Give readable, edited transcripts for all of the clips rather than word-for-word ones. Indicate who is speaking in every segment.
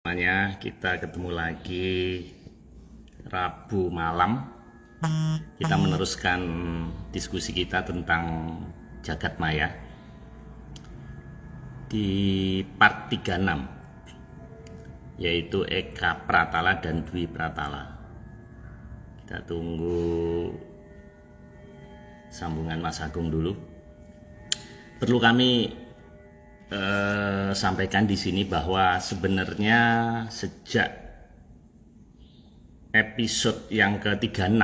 Speaker 1: Semuanya, kita ketemu lagi Rabu malam. Kita meneruskan diskusi kita tentang jagat maya di part 36, yaitu Eka Pratala dan Dwi Pratala. Kita tunggu sambungan Mas Agung dulu. Perlu kami sampaikan di sini bahwa sebenarnya sejak episode yang ke-36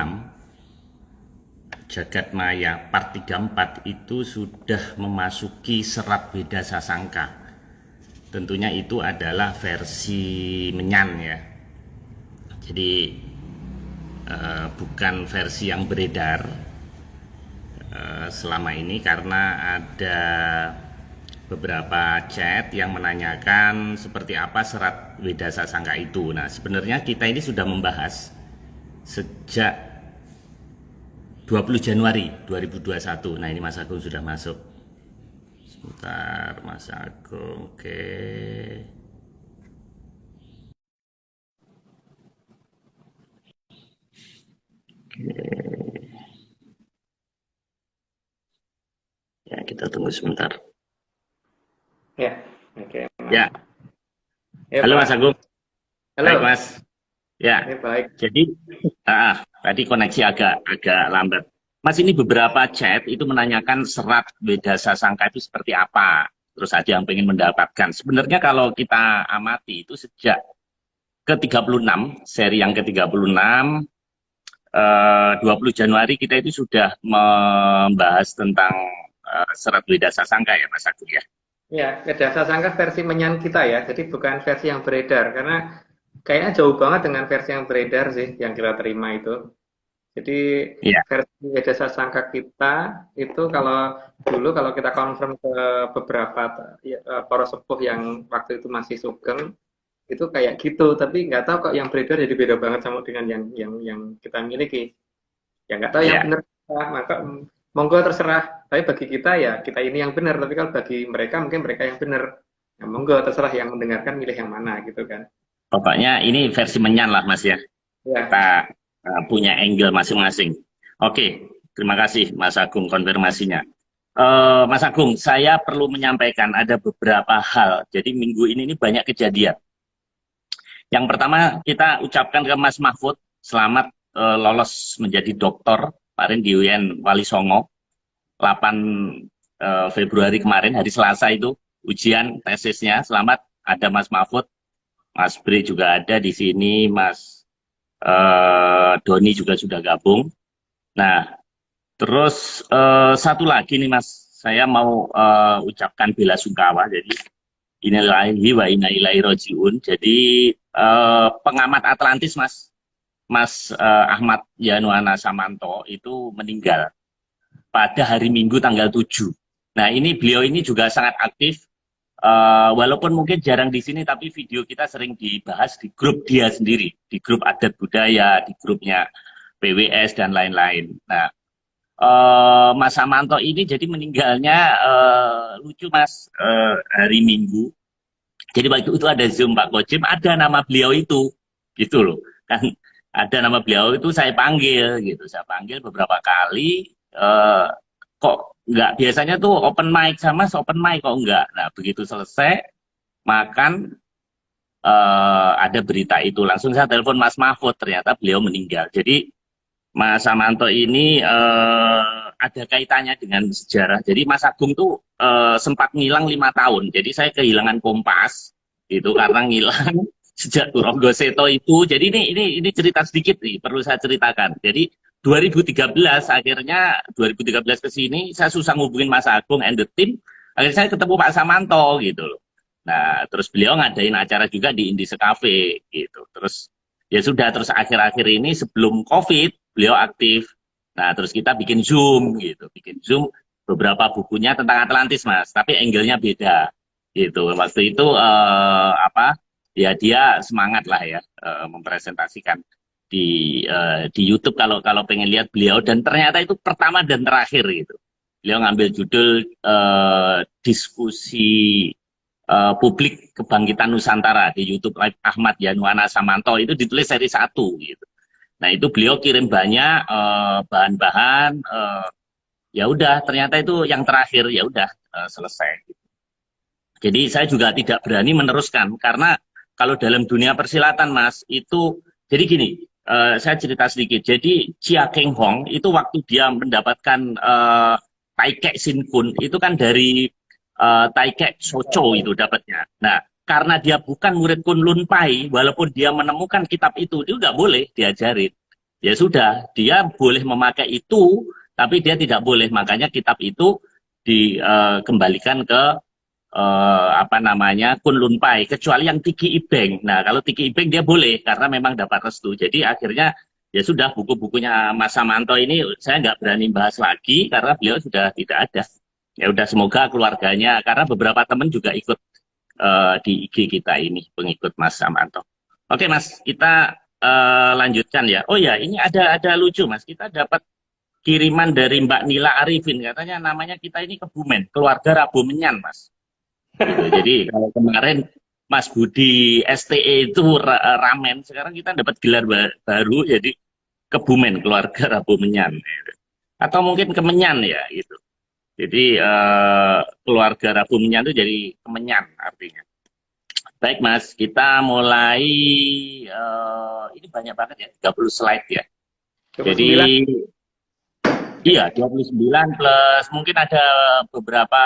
Speaker 1: Jagat Maya part 34 itu sudah memasuki serat Weda Sasangka. Tentunya itu adalah versi menyan ya. Jadi bukan versi yang beredar selama ini, karena ada beberapa chat yang menanyakan seperti apa serat Weda Sasangka itu. Nah, sebenarnya kita ini sudah membahas sejak 20 Januari 2021. Nah, ini Mas Agung sudah masuk. Sebentar, Mas Agung. Oke. Ya, kita tunggu sebentar.
Speaker 2: Ya, oke.
Speaker 1: Ya,
Speaker 2: Ya,
Speaker 1: halo Mas
Speaker 2: Pak.
Speaker 1: Agung. Baik,
Speaker 2: Halo.
Speaker 1: Mas. Ya,
Speaker 2: Ya, baik.
Speaker 1: jadi tadi koneksi agak agak lambat. Mas, ini beberapa chat itu menanyakan serat Weda Sasangka itu seperti apa. Terus ada yang pengen mendapatkan. Sebenarnya kalau kita amati itu sejak ke-36, seri yang ke-36, 20 Januari kita itu sudah membahas tentang serat Weda Sasangka ya Mas Agung ya.
Speaker 2: Ya, dasar sangka versi menyan kita ya. Jadi bukan versi yang beredar karena kayaknya jauh banget dengan versi yang beredar sih yang kita terima itu. Jadi
Speaker 1: Iya,
Speaker 2: versi dasar sangka kita itu kalau kita confirm ke beberapa para sepuh yang waktu itu masih sugeng itu kayak gitu, tapi nggak tahu kok yang beredar jadi beda banget sama dengan yang kita miliki. Ya nggak tahu yang
Speaker 1: iya.
Speaker 2: benar maka monggo terserah, tapi bagi kita ya kita ini yang benar, tapi kalau bagi mereka mungkin mereka yang benar, ya monggo terserah yang mendengarkan milih yang mana gitu kan.
Speaker 1: Pokoknya ini versi menyan lah Mas ya.
Speaker 2: Ya,
Speaker 1: Kita punya angle masing-masing. Oke, terima kasih Mas Agung konfirmasinya. Mas Agung, saya perlu menyampaikan ada beberapa hal. Jadi minggu ini banyak kejadian. Yang pertama, kita ucapkan ke Mas Mahfud selamat lolos menjadi doktor kemarin di UIN Wali Songo 8 Februari kemarin, hari Selasa itu ujian tesisnya. Selamat, ada Mas Mahfud, Mas Bre juga ada di sini, Mas Doni juga sudah gabung. Nah, terus satu lagi nih Mas, saya mau ucapkan bela sungkawa. Jadi innalillahi wa inna ilaihi rajiun. Jadi pengamat Atlantis Mas, Mas Ahmad Yanuana Samanto itu meninggal pada hari Minggu tanggal 7. Nah, ini beliau ini juga sangat aktif. Walaupun mungkin jarang di sini, tapi video kita sering dibahas di grup dia sendiri, di grup adat budaya, di grupnya PWS dan lain-lain. Nah, Mas Samanto ini jadi meninggalnya lucu Mas, hari Minggu. Jadi waktu itu ada Zoom Pak Kojim, ada nama beliau itu, gitu loh. Kan ada nama beliau itu, saya panggil gitu, saya panggil beberapa kali. Kok nggak, biasanya tuh open mic sama open mic kok enggak. Nah, begitu selesai makan, ada berita itu, langsung saya telepon Mas Mahfud, ternyata beliau meninggal. Jadi Mas Samanto ini ada kaitannya dengan sejarah. Jadi Mas Agung tuh sempat ngilang 5 tahun. Jadi saya kehilangan kompas itu karena ngilang sejak Turonggo Seto itu. Jadi ini cerita sedikit nih, perlu saya ceritakan. Jadi 2013 akhirnya 2013 ke sini saya susah ngubungin Mas Agung and the team. Akhirnya saya ketemu Pak Samanto gitu loh. Nah, terus beliau ngadain acara juga di Indise Cafe gitu. Terus ya sudah, terus akhir-akhir ini sebelum COVID beliau aktif. Nah, terus kita bikin Zoom gitu, bikin Zoom beberapa bukunya tentang Atlantis Mas, tapi angle-nya beda gitu. Waktu itu ya dia semangat lah ya, mempresentasikan di YouTube kalau kalau pengen lihat beliau, dan ternyata itu pertama dan terakhir gitu. Beliau ngambil judul diskusi Publik Kebangkitan Nusantara di YouTube Live Ahmad Yanuana Samanto itu ditulis seri 1 gitu. Nah itu beliau kirim banyak bahan-bahan, ya udah ternyata itu yang terakhir ya udah selesai. Jadi saya juga tidak berani meneruskan karena kalau dalam dunia persilatan Mas itu jadi gini, saya cerita sedikit. Jadi Chia Keng Hong itu waktu dia mendapatkan Taikek Sin Kun itu kan dari Taikek Socho itu dapatnya. Nah, karena dia bukan murid Kun Lun Pai, walaupun dia menemukan kitab itu nggak boleh diajarin. Ya sudah, dia boleh memakai itu, tapi dia tidak boleh. Makanya kitab itu dikembalikan ke apa namanya Kun Lun Pai, kecuali yang Tiki Ibeng. Nah, kalau Tiki Ibeng dia boleh karena memang dapat restu. Jadi akhirnya ya sudah buku-bukunya Mas Samanto ini saya nggak berani bahas lagi karena beliau sudah tidak ada. Ya udah semoga keluarganya karena beberapa teman juga ikut di IG kita ini pengikut Mas Samanto. Oke Mas, kita lanjutkan ya. Oh ya, ini ada lucu Mas. Kita dapat kiriman dari Mbak Nila Arifin katanya namanya kita ini Kebumen, keluarga Rabu Menyan Mas. Gitu. Jadi kalau kemarin Mas Budi STE itu ramen, sekarang kita dapat gelar baru jadi Kebumen keluarga Rabu Menyan. Gitu. Atau mungkin Kemenyan ya gitu. Jadi keluarga Rabu Menyan itu jadi Kemenyan artinya. Baik Mas, kita mulai ini banyak banget ya, 30 slide ya.
Speaker 2: 29.
Speaker 1: Jadi iya 29 plus mungkin ada beberapa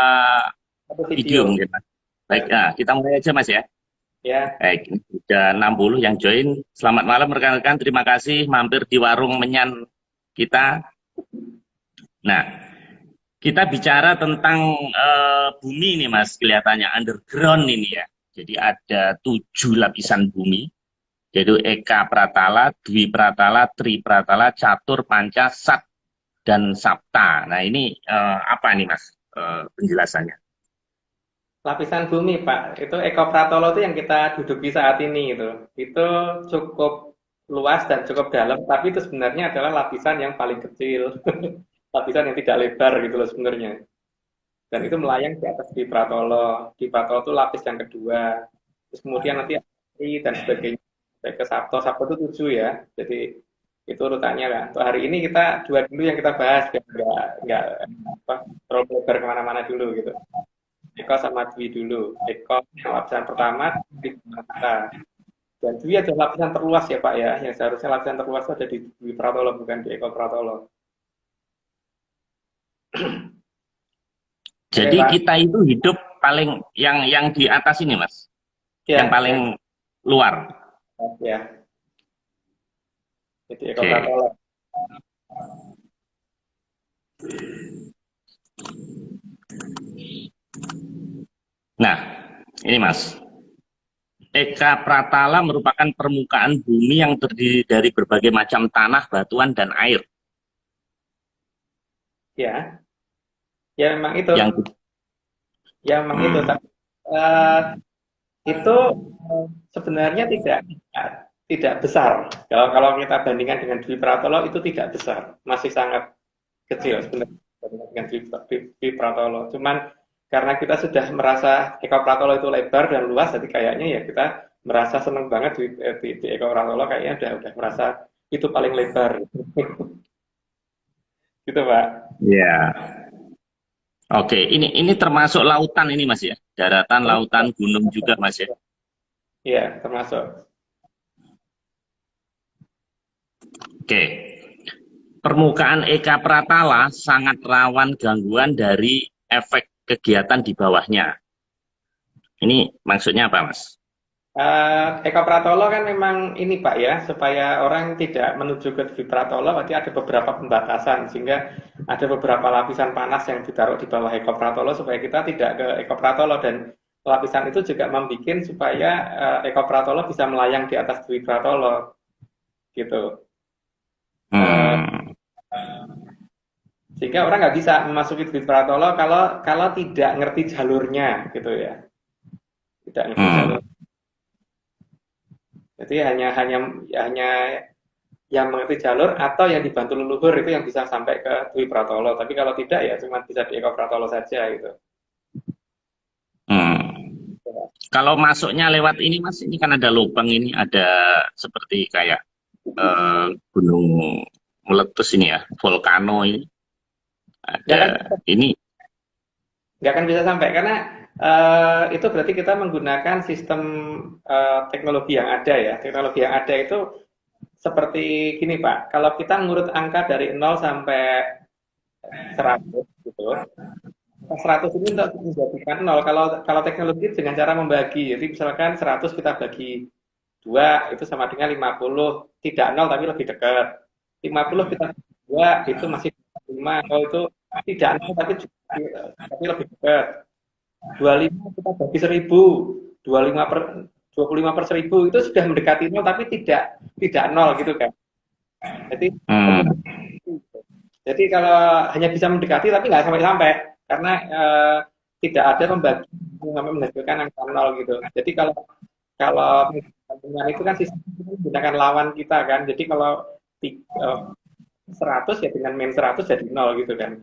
Speaker 1: video mungkin Mas. Baik, nah, kita mulai aja Mas ya.
Speaker 2: Ya.
Speaker 1: Baik, sudah 60 yang join. Selamat malam rekan-rekan, terima kasih mampir di warung Menyan kita. Nah, kita bicara tentang bumi nih Mas, kelihatannya underground ini ya. Jadi ada 7 lapisan bumi, yaitu Eka Pratala, Dwi Pratala, Tri Pratala, Catur, Panca, Sat, dan Sapta. Nah ini apa nih Mas penjelasannya?
Speaker 2: Lapisan bumi, Pak. Itu ekopratolo itu yang kita duduki saat ini itu. Itu cukup luas dan cukup dalam, tapi itu sebenarnya adalah lapisan yang paling kecil. Lapisan yang tidak lebar gitu loh sebenarnya. Dan itu melayang di atas di pratolo. Di pratolo itu lapis yang kedua. Terus kemudian nanti dan sebagainya. Sampai ke Sabto. Sabto itu 7 ya. Jadi itu urutannya lah. Untuk hari ini kita dua dulu yang kita bahas biar nggak apa, terlalu lebar kemana-mana dulu gitu. Eko sama Dwi dulu. Eko yang lapisan pertama, Dwi kita. Dan Dwi adalah lapisan terluas ya Pak ya. Yang seharusnya lapisan terluas ada di Dwi Pratolo, bukan di Eko Pratolo.
Speaker 1: Jadi
Speaker 2: Oke, Pak.
Speaker 1: kita itu hidup paling yang di atas ini Mas, yang
Speaker 2: Ya,
Speaker 1: paling luar.
Speaker 2: ya. Jadi Eko
Speaker 1: Oke.
Speaker 2: Pratolo.
Speaker 1: Nah, ini Mas. Eka Pratala merupakan permukaan bumi yang terdiri dari berbagai macam tanah, batuan, dan air.
Speaker 2: Ya, ya memang itu.
Speaker 1: Yang
Speaker 2: Ya memang itu.
Speaker 1: hmm,
Speaker 2: Tapi itu sebenarnya tidak besar. Kalau kalau kita bandingkan dengan Dwi Pratolo itu tidak besar, masih sangat kecil sebenarnya dengan Dwi Pratolo. Cuman karena kita sudah merasa Eko Pratolo itu lebar dan luas, jadi kayaknya ya kita merasa seneng banget di Eko Pratolo kayaknya udah merasa itu paling lebar. Gitu Pak.
Speaker 1: ya, oke. Ini termasuk lautan ini Mas ya, daratan, lautan, gunung juga Mas ya.
Speaker 2: Iya, termasuk.
Speaker 1: Oke. Permukaan Eka Pratala sangat rawan gangguan dari efek kegiatan di bawahnya. Ini maksudnya apa, Mas?
Speaker 2: Eko Pratolo kan memang ini Pak ya, supaya orang tidak menuju ke Dwi Pratolo, berarti ada beberapa pembatasan, sehingga ada beberapa lapisan panas yang ditaruh di bawah Eko Pratolo supaya kita tidak ke Eko Pratolo, dan lapisan itu juga membuat supaya Eko Pratolo bisa melayang di atas Dwi Pratolo, gitu. Uh,
Speaker 1: Hmm,
Speaker 2: Sehingga orang nggak bisa memasuki Dwi Pratolo kalau kalau tidak ngerti jalurnya, gitu ya, tidak ngerti jalur.
Speaker 1: hmm,
Speaker 2: Jadi hanya yang mengerti jalur atau yang dibantu leluhur itu yang bisa sampai ke Dwi Pratolo. Tapi kalau tidak ya cuma bisa di Eko Pratolo saja gitu.
Speaker 1: hmm. Kalau masuknya lewat ini Mas, ini kan ada lubang ini, ada seperti kayak gunung meletus ini ya, volcano ini,
Speaker 2: Nggak
Speaker 1: ada
Speaker 2: akan
Speaker 1: ini.
Speaker 2: nggak akan bisa sampai karena itu berarti kita menggunakan sistem teknologi yang ada ya. Teknologi yang ada itu seperti gini Pak, kalau kita ngurut angka dari 0 sampai 100 gitu, 100 ini untuk menjadikan 0. Kalau teknologi dengan cara membagi, jadi misalkan 100 kita bagi 2 itu sama dengan 50, tidak 0 tapi lebih dekat. 50 kita bagi 2 itu masih 5, kalau itu tidak 0 tapi lebih dekat. 25 kita bagi 1000, 25 per 25 per 1000 itu sudah mendekati 0 tapi tidak 0 gitu kan. Jadi
Speaker 1: Hmm,
Speaker 2: jadi kalau hanya bisa mendekati tapi nggak sampai-sampai karena tidak ada pembagi yang sampai menghasilkan angka 0 gitu. Jadi kalau kalau dengan itu kan sistem itu menggunakan lawan kita kan. Jadi kalau 100 ya dengan min 100 jadi 0 gitu kan.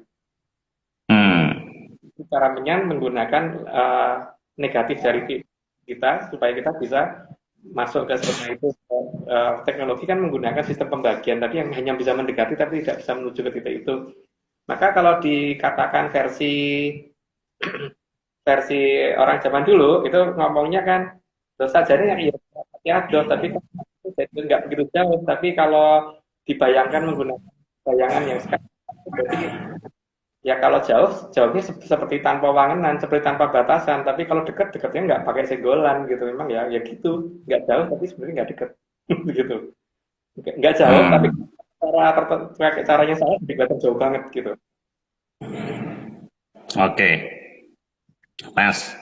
Speaker 1: hmm,
Speaker 2: Cara menyan menggunakan negatif dari kita supaya kita bisa masuk ke zona itu. Teknologi kan menggunakan sistem pembagian tadi yang hanya bisa mendekati tapi tidak bisa menuju ke titik itu. Maka kalau dikatakan versi versi orang zaman dulu itu ngomongnya kan dosa jadi yang iya dos tapi kan jadi nggak begitu jauh. Tapi kalau dibayangkan menggunakan bayangan yang sekarang berarti ya kalau jauh, jauhnya seperti tanpa wangenan, seperti tanpa batasan. Tapi kalau dekat, dekatnya nggak pakai senggolan gitu. Memang ya gitu, nggak jauh tapi sebenarnya nggak dekat, gitu. Nggak jauh tapi
Speaker 1: hmm.
Speaker 2: caranya salah jadi kelihatan jauh banget gitu.
Speaker 1: Oke, Mas.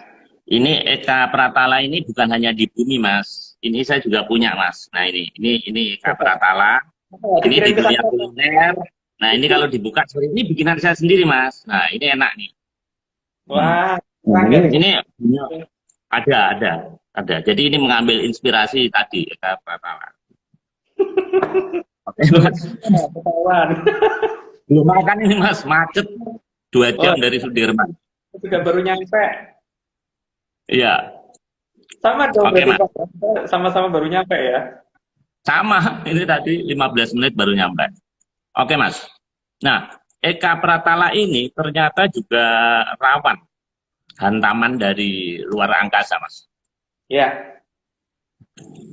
Speaker 1: Ini Eka Pratala ini bukan hanya di bumi, Mas. Ini saya juga punya, Mas. Nah, ini Eka Pratala.
Speaker 2: Oh,
Speaker 1: Ini di
Speaker 2: dikirim ke
Speaker 1: dunia
Speaker 2: saya.
Speaker 1: kuliner. Nah, ini kalau dibuka, sorry, ini bikinan saya sendiri, Mas. Nah, ini enak nih. Hmm.
Speaker 2: Wah, kurang ya nih.
Speaker 1: Ini ada. Jadi ini mengambil inspirasi tadi Eka Pratala. Oke,
Speaker 2: Belum
Speaker 1: Mas.
Speaker 2: ketahuan.
Speaker 1: Belum makan ini, Mas. Macet 2 jam
Speaker 2: Oh,
Speaker 1: dari Sudirman.
Speaker 2: juga baru nyampe.
Speaker 1: Iya.
Speaker 2: Sama dong
Speaker 1: Oke,
Speaker 2: berarti
Speaker 1: Mas.
Speaker 2: Pak. Sama-sama baru nyampe ya.
Speaker 1: Sama. Ini tadi 15 menit baru nyampe. Oke, Mas. Nah, Eka Pratala ini ternyata juga rawan hantaman dari luar angkasa, Mas.
Speaker 2: Ya,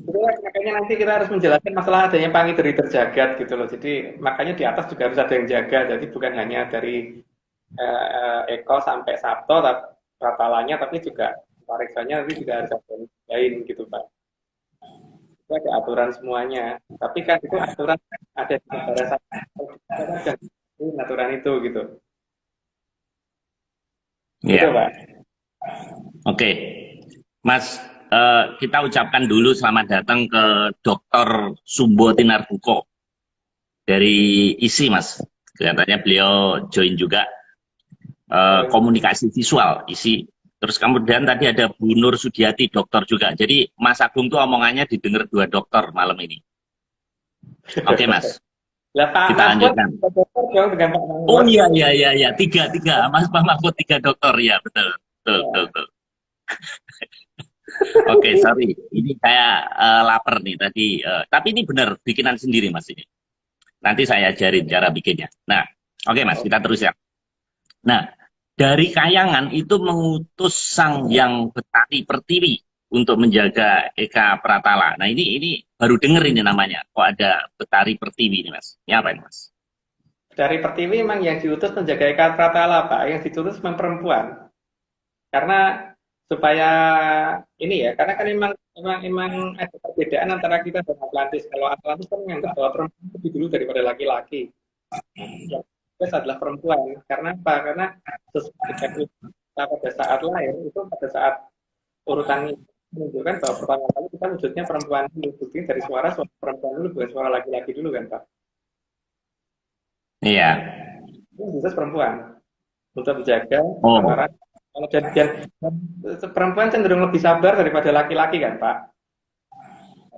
Speaker 2: itulah makanya nanti kita harus menjelaskan masalah adanya pangiteri terjagat gitu loh. Jadi makanya di atas juga harus ada yang jaga. Jadi bukan hanya dari Eko sampai Sabto ratalanya, tapi juga pariksanya nanti juga harus ada yang lain gitu Pak. Itu ada aturan semuanya. Tapi kan itu aturan ada di negara satu. Kita kan sudah aturan itu gitu. Gitu
Speaker 1: Iya.
Speaker 2: Pak.
Speaker 1: Oke. Mas, kita ucapkan dulu selamat datang ke Dr. Sumbo Tinarbuko dari ISI, Mas. Kelihatannya beliau join juga komunikasi visual ISI. Terus kemudian tadi ada Bu Nur Sudiati, dokter juga. Jadi Mas Agung tuh omongannya didengar 2 dokter malam ini. Oke, Mas.
Speaker 2: Lah Pak
Speaker 1: Kita
Speaker 2: Mahfud
Speaker 1: lanjutkan.
Speaker 2: dokter dong dengan Pak
Speaker 1: Oh
Speaker 2: Mahfud.
Speaker 1: iya, iya, iya, iya. Tiga. Mas Pak Mahfud 3 dokter. Ya, betul. Betul, betul,
Speaker 2: Ya.
Speaker 1: betul. Oke, sorry. Ini saya lapar nih tadi. Tapi ini benar bikinan sendiri, Mas ini. Nanti saya ajarin cara bikinnya. Nah, oke, Mas, kita terus ya. Nah, dari Kayangan itu mengutus sang yang Betari Pertiwi untuk menjaga Eka Pratala. Nah, ini baru denger ini namanya. Kok ada Betari Pertiwi ini, Mas? Ini apa ini, Mas?
Speaker 2: Dari Pertiwi memang yang diutus menjaga Eka Pratala Pak, yang diutus memang perempuan. Karena supaya ini ya, karena kan emang ada perbedaan antara kita dan Atlantis. Kalau Atlantis kan menganggap bahwa perempuan lebih dulu daripada laki-laki. Yang kedua adalah perempuan. Karena apa? Karena sesuai dengan kita pada saat lahir itu pada saat urutan menunjukkan bahwa pertama kali kita wujudnya perempuan dulu. Buktinya dari suara perempuan dulu bukan suara laki-laki dulu kan Pak.
Speaker 1: Iya.
Speaker 2: Itu khusus perempuan untuk menjaga
Speaker 1: Oh,
Speaker 2: antara kalau dan perempuan cenderung lebih sabar daripada laki-laki kan Pak.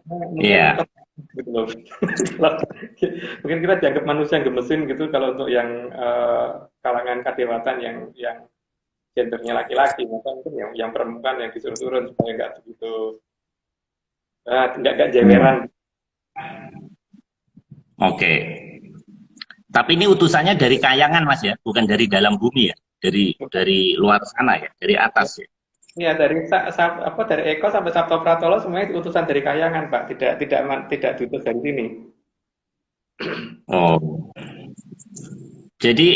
Speaker 2: Mungkin
Speaker 1: iya.
Speaker 2: gitu loh. Mungkin kita dianggap manusia yang gemesin gitu kalau untuk yang kalangan kadewatan yang gendernya laki-laki, maka mungkin yang perempuan yang disuruh turun supaya nggak begitu nggak jeweran.
Speaker 1: Oke. Tapi ini utusannya dari kayangan Mas ya, bukan dari dalam bumi ya, dari luar sana ya, dari atas ya.
Speaker 2: Ya dari Eko sampai Sabto Pratolo semuanya utusan dari kayangan Pak, tidak diutus dari sini.
Speaker 1: Oh. Jadi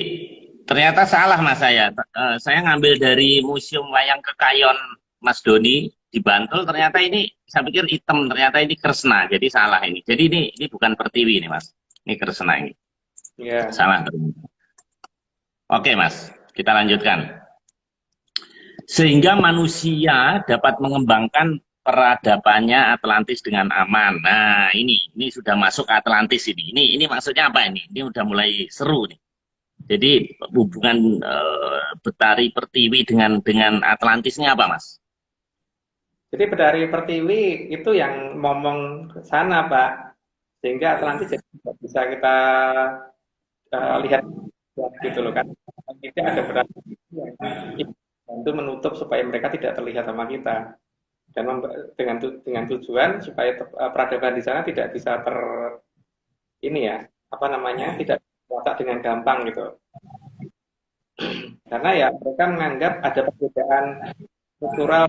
Speaker 1: ternyata salah Mas saya. Saya ngambil dari Museum Wayang Kekayon Mas Doni di Bantul, ternyata ini saya pikir hitam, ternyata ini Kresna. Jadi salah ini. Jadi ini bukan Pertiwi ini Mas. Ini Kresna ini.
Speaker 2: Ya.
Speaker 1: Salah ternyata. Oke Mas, kita lanjutkan. Sehingga manusia dapat mengembangkan peradabannya Atlantis dengan aman. Nah, ini sudah masuk ke Atlantis ini. Ini maksudnya apa ini? Ini udah mulai seru nih. Jadi hubungan Betari Pertiwi dengan Atlantis ini apa, Mas?
Speaker 2: Jadi Betari Pertiwi itu yang ngomong sana, Pak. Sehingga Atlantis jadi bisa kita lihat gitu loh kan. Tidak ada berarti yang bantu menutup supaya mereka tidak terlihat sama kita. Dan dengan tujuan supaya peradaban di sana tidak bisa tidak terwatak dengan gampang gitu. Karena ya mereka menganggap ada perbedaan struktural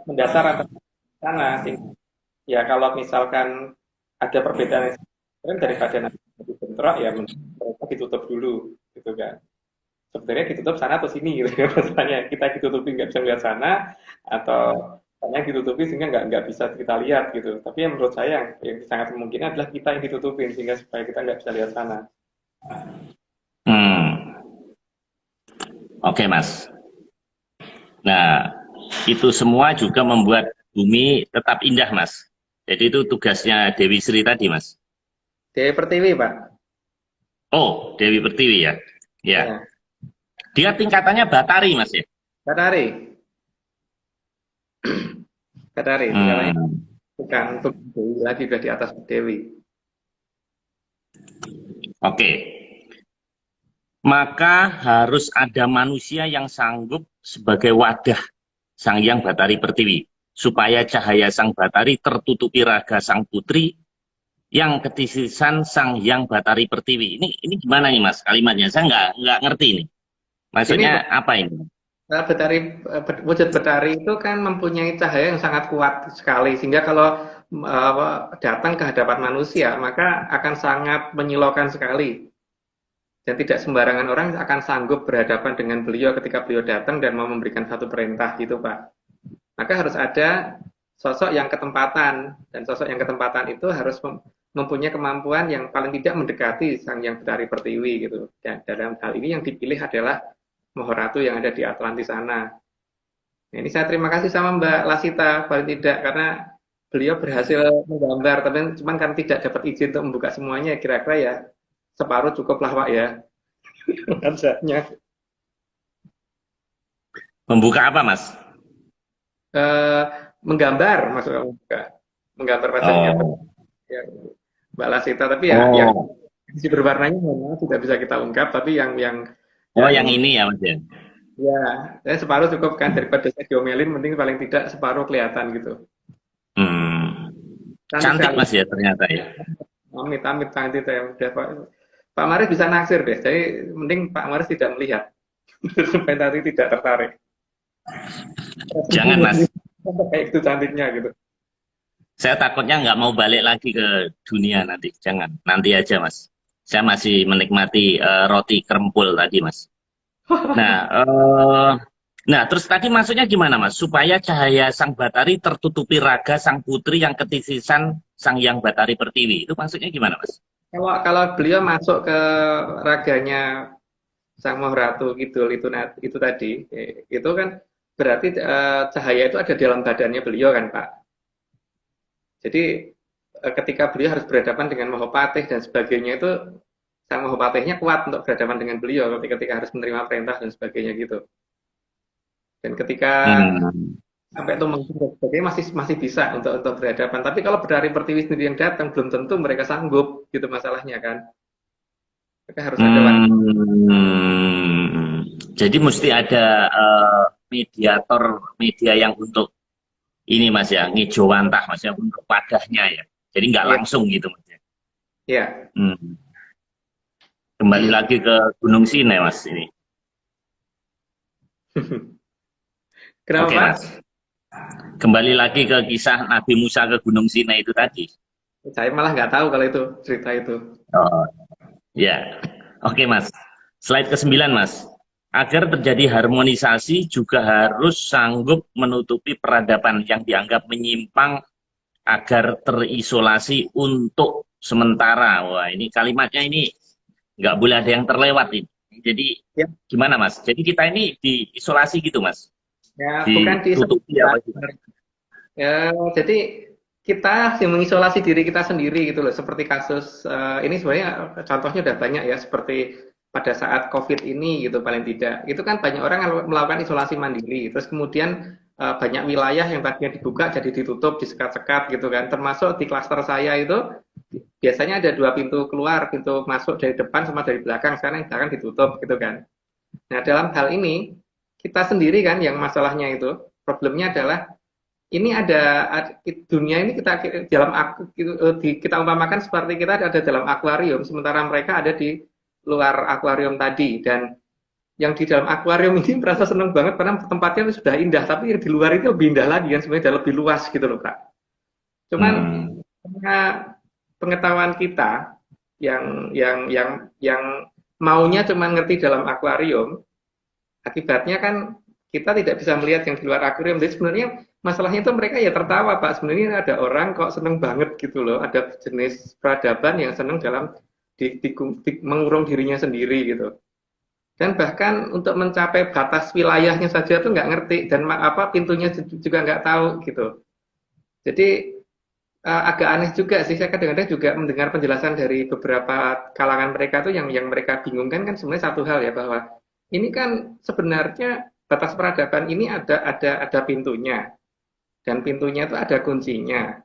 Speaker 2: mendasar antara sana. Ya kalau misalkan ada perbedaan yang daripada nanti bentrok ya mereka ditutup dulu gitu kan. Sebenarnya ditutup sana atau sini gitu ya, masalahnya kita ditutupi nggak bisa lihat sana atau hanya ditutupi sehingga nggak bisa kita lihat gitu. Tapi yang menurut saya yang sangat mungkin adalah kita yang ditutupin sehingga supaya kita nggak bisa lihat sana.
Speaker 1: Oke Mas. Nah itu semua juga membuat bumi tetap indah Mas. Jadi itu tugasnya Dewi Sri tadi Mas.
Speaker 2: Dewi Pertiwi Pak.
Speaker 1: Oh Dewi Pertiwi ya. Ya. Dia tingkatannya Batari Mas ya?
Speaker 2: Batari. Batari, bukan untuk Dewi lagi, sudah di atas Dewi.
Speaker 1: Oke. Maka harus ada manusia yang sanggup sebagai wadah Sang Hyang Batari Pertiwi, supaya cahaya Sang Batari tertutupi raga Sang Putri yang ketisisan Sang Hyang Batari Pertiwi. Ini gimana nih Mas kalimatnya? Saya nggak ngerti ini. Maksudnya apa ini?
Speaker 2: Wujud Betari itu kan mempunyai cahaya yang sangat kuat sekali, sehingga kalau datang ke hadapan manusia, maka akan sangat menyilaukan sekali. Dan tidak sembarangan orang akan sanggup berhadapan dengan beliau ketika beliau datang dan mau memberikan satu perintah gitu Pak. Maka harus ada sosok yang ketempatan, dan sosok yang ketempatan itu harus mempunyai kemampuan yang paling tidak mendekati Sang Hyang Betari Pertiwi gitu. Dan dalam hal ini yang dipilih adalah Mahoratu yang ada di Atlantis sana. Nah, ini saya terima kasih sama Mbak Lasita paling tidak karena beliau berhasil menggambar, tapi cuman kan tidak dapat izin untuk membuka semuanya. Kira-kira ya separuh cukuplah Pak ya.
Speaker 1: Membuka apa Mas?
Speaker 2: Menggambar maksudnya menggambar pasarnya ya, Mbak Lasita, tapi ya yang isi berwarnanya memang tidak bisa kita ungkap, tapi yang
Speaker 1: yang ini ya Mas ya?
Speaker 2: Ya, saya separuh cukup kan, daripada saya diomelin, mending paling tidak separuh kelihatan gitu.
Speaker 1: Cantik Mas ya ternyata ya.
Speaker 2: Amit cantik saya. Pak Maris bisa naksir deh, jadi mending Pak Maris tidak melihat supaya tadi tidak tertarik.
Speaker 1: Jangan Mas.
Speaker 2: Kayak itu cantiknya gitu.
Speaker 1: Saya takutnya nggak mau balik lagi ke dunia nanti. Jangan, nanti aja Mas. Saya masih menikmati roti krempul tadi Mas. Nah, terus tadi maksudnya gimana Mas? Supaya cahaya Sang Batari tertutupi raga Sang Putri yang ketisisan Sang Hyang Batari Pertiwi. Itu maksudnya gimana Mas?
Speaker 2: Kalau beliau masuk ke raganya Sang Mahoratu Kidul itu tadi, itu kan berarti cahaya itu ada di dalam badannya beliau kan Pak. Jadi ketika beliau harus berhadapan dengan Mahapatih dan sebagainya itu Sang Mahapatihnya kuat untuk berhadapan dengan beliau ketika harus menerima perintah dan sebagainya gitu. Dan ketika sampai itu sebagainya masih bisa untuk berhadapan. Tapi kalau Betari Pertiwi sendiri yang datang belum tentu mereka sanggup gitu masalahnya kan. Mereka harus ada
Speaker 1: Jadi mesti ada mediator media yang untuk ini Mas ya, ngejawantah Mas ya, untuk wadahnya ya. Jadi nggak
Speaker 2: Iya,
Speaker 1: langsung gitu Mas ya.
Speaker 2: iya.
Speaker 1: Hmm. Kembali lagi ke Gunung Sinai Mas ini.
Speaker 2: Kenapa
Speaker 1: Oke
Speaker 2: Pak?
Speaker 1: Mas. Kembali lagi ke kisah Nabi Musa ke Gunung Sinai itu tadi.
Speaker 2: Saya malah nggak tahu kalau itu cerita itu.
Speaker 1: Oh, ya. Oke Mas. Slide ke-9 Mas. Agar terjadi harmonisasi juga harus sanggup menutupi peradaban yang dianggap menyimpang agar terisolasi untuk sementara. Wah, ini kalimatnya ini nggak boleh ada yang terlewat ini. Jadi
Speaker 2: Ya,
Speaker 1: gimana Mas? Jadi kita ini diisolasi gitu Mas?
Speaker 2: ya bukan di
Speaker 1: Ditutupi apa gimana?
Speaker 2: ya, jadi kita sih mengisolasi diri kita sendiri gitu loh. Seperti kasus ini sebenarnya contohnya udah banyak ya. Seperti pada saat COVID ini gitu paling tidak. Itu kan banyak orang yang melakukan isolasi mandiri. Terus kemudian banyak wilayah yang tadinya dibuka jadi ditutup, disekat-sekat gitu kan. Termasuk di klaster saya itu biasanya ada dua pintu keluar, pintu masuk dari depan sama dari belakang. Sekarang yang belakang ditutup gitu kan. Nah, dalam hal ini kita sendiri kan yang masalahnya itu problemnya adalah ini dunia ini kita dalam kita umpamakan seperti kita ada dalam akuarium sementara mereka ada di luar akuarium tadi dan yang di dalam akuarium ini merasa senang banget karena tempatnya sudah indah tapi yang di luar itu lebih indah lagi kan sebenarnya udah lebih luas gitu loh Kak. Cuman
Speaker 1: Hmm.
Speaker 2: karena pengetahuan kita yang maunya cuma ngerti dalam akuarium, akibatnya kan kita tidak bisa melihat yang di luar akuarium. Jadi sebenarnya masalahnya itu mereka ya tertawa Pak. Sebenarnya ada orang kok seneng banget gitu loh. Ada jenis peradaban yang seneng dalam mengurung dirinya sendiri gitu. Dan bahkan untuk mencapai batas wilayahnya saja tuh nggak ngerti dan apa pintunya juga nggak tahu gitu. Jadi agak aneh juga sih, saya kadang-kadang juga mendengar penjelasan dari beberapa kalangan mereka tuh yang mereka bingungkan kan sebenarnya satu hal ya bahwa ini kan sebenarnya batas peradaban ini ada pintunya dan pintunya itu ada kuncinya.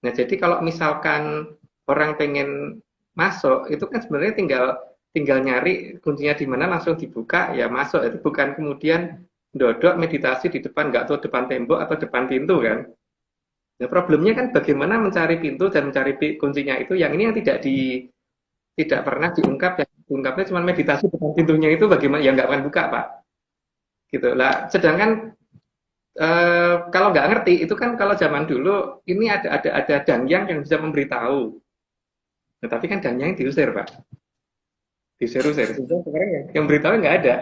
Speaker 2: Nah jadi kalau misalkan orang pengen masuk itu kan sebenarnya tinggal tinggal nyari kuncinya di mana langsung dibuka ya masuk itu bukan kemudian dodok meditasi di depan nggak tahu depan tembok atau depan pintu kan. Nah, problemnya kan bagaimana mencari pintu dan mencari kuncinya itu yang ini yang tidak pernah diungkap dan diungkapnya cuma meditasi depan pintunya itu bagaimana ya nggak akan buka Pak gitu lah sedangkan kalau nggak ngerti itu kan kalau zaman dulu ini ada dangyang yang bisa memberitahu nah, tapi kan dangyang diusir Pak diusir sehingga sekarang yang beritahu nggak ada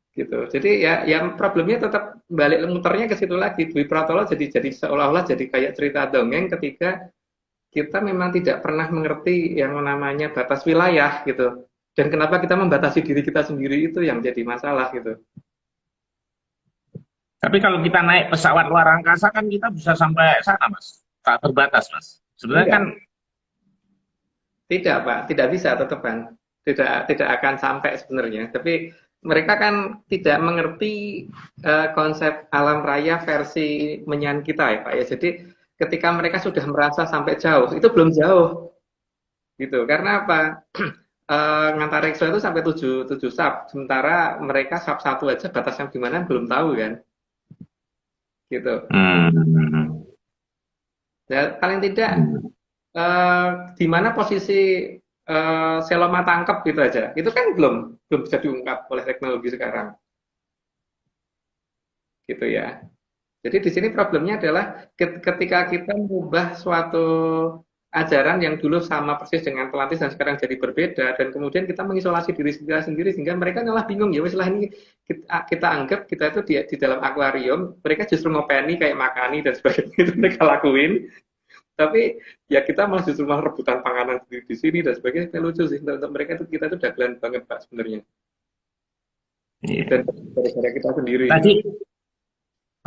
Speaker 2: gitu. Jadi ya yang problemnya tetap balik muternya ke situ lagi. Dwi Pratolo jadi seolah-olah jadi kayak cerita dongeng ketika kita memang tidak pernah mengerti yang namanya batas wilayah gitu. Dan kenapa kita membatasi diri kita sendiri itu yang jadi masalah gitu.
Speaker 1: Tapi kalau kita naik pesawat luar angkasa kan kita bisa sampai sana Mas. Tak terbatas Mas. Sebenarnya kan
Speaker 2: Enggak, tidak Pak, tidak bisa tetepan. Tidak akan sampai sebenarnya. Tapi mereka kan tidak mengerti konsep alam raya versi menyan kita ya Pak ya. Jadi ketika mereka sudah merasa sampai jauh, itu belum jauh gitu. Karena apa? Ngantarekso itu sampai 7 sub, sementara mereka sub satu aja batasnya gimana belum tahu kan, gitu.
Speaker 1: hmm,
Speaker 2: Ya, paling tidak di mana posisi Seloma tangkap gitu aja, itu kan belum bisa diungkap oleh teknologi sekarang, gitu ya. Jadi di sini problemnya adalah ketika kita mengubah suatu ajaran yang dulu sama persis dengan Atlantis dan sekarang jadi berbeda dan kemudian kita mengisolasi diri kita sendiri sehingga mereka malah bingung ya setelah ini kita anggap kita itu di dalam akuarium mereka justru ngopeni kayak makani dan sebagainya itu mereka lakuin tapi ya kita malah justru malah rebutan panganan di sini dan sebagainya itu lucu sih untuk mereka itu kita itu dagelan banget Pak sebenarnya
Speaker 1: iya.
Speaker 2: dan gara-gara kita sendiri gitu.
Speaker 1: Tadi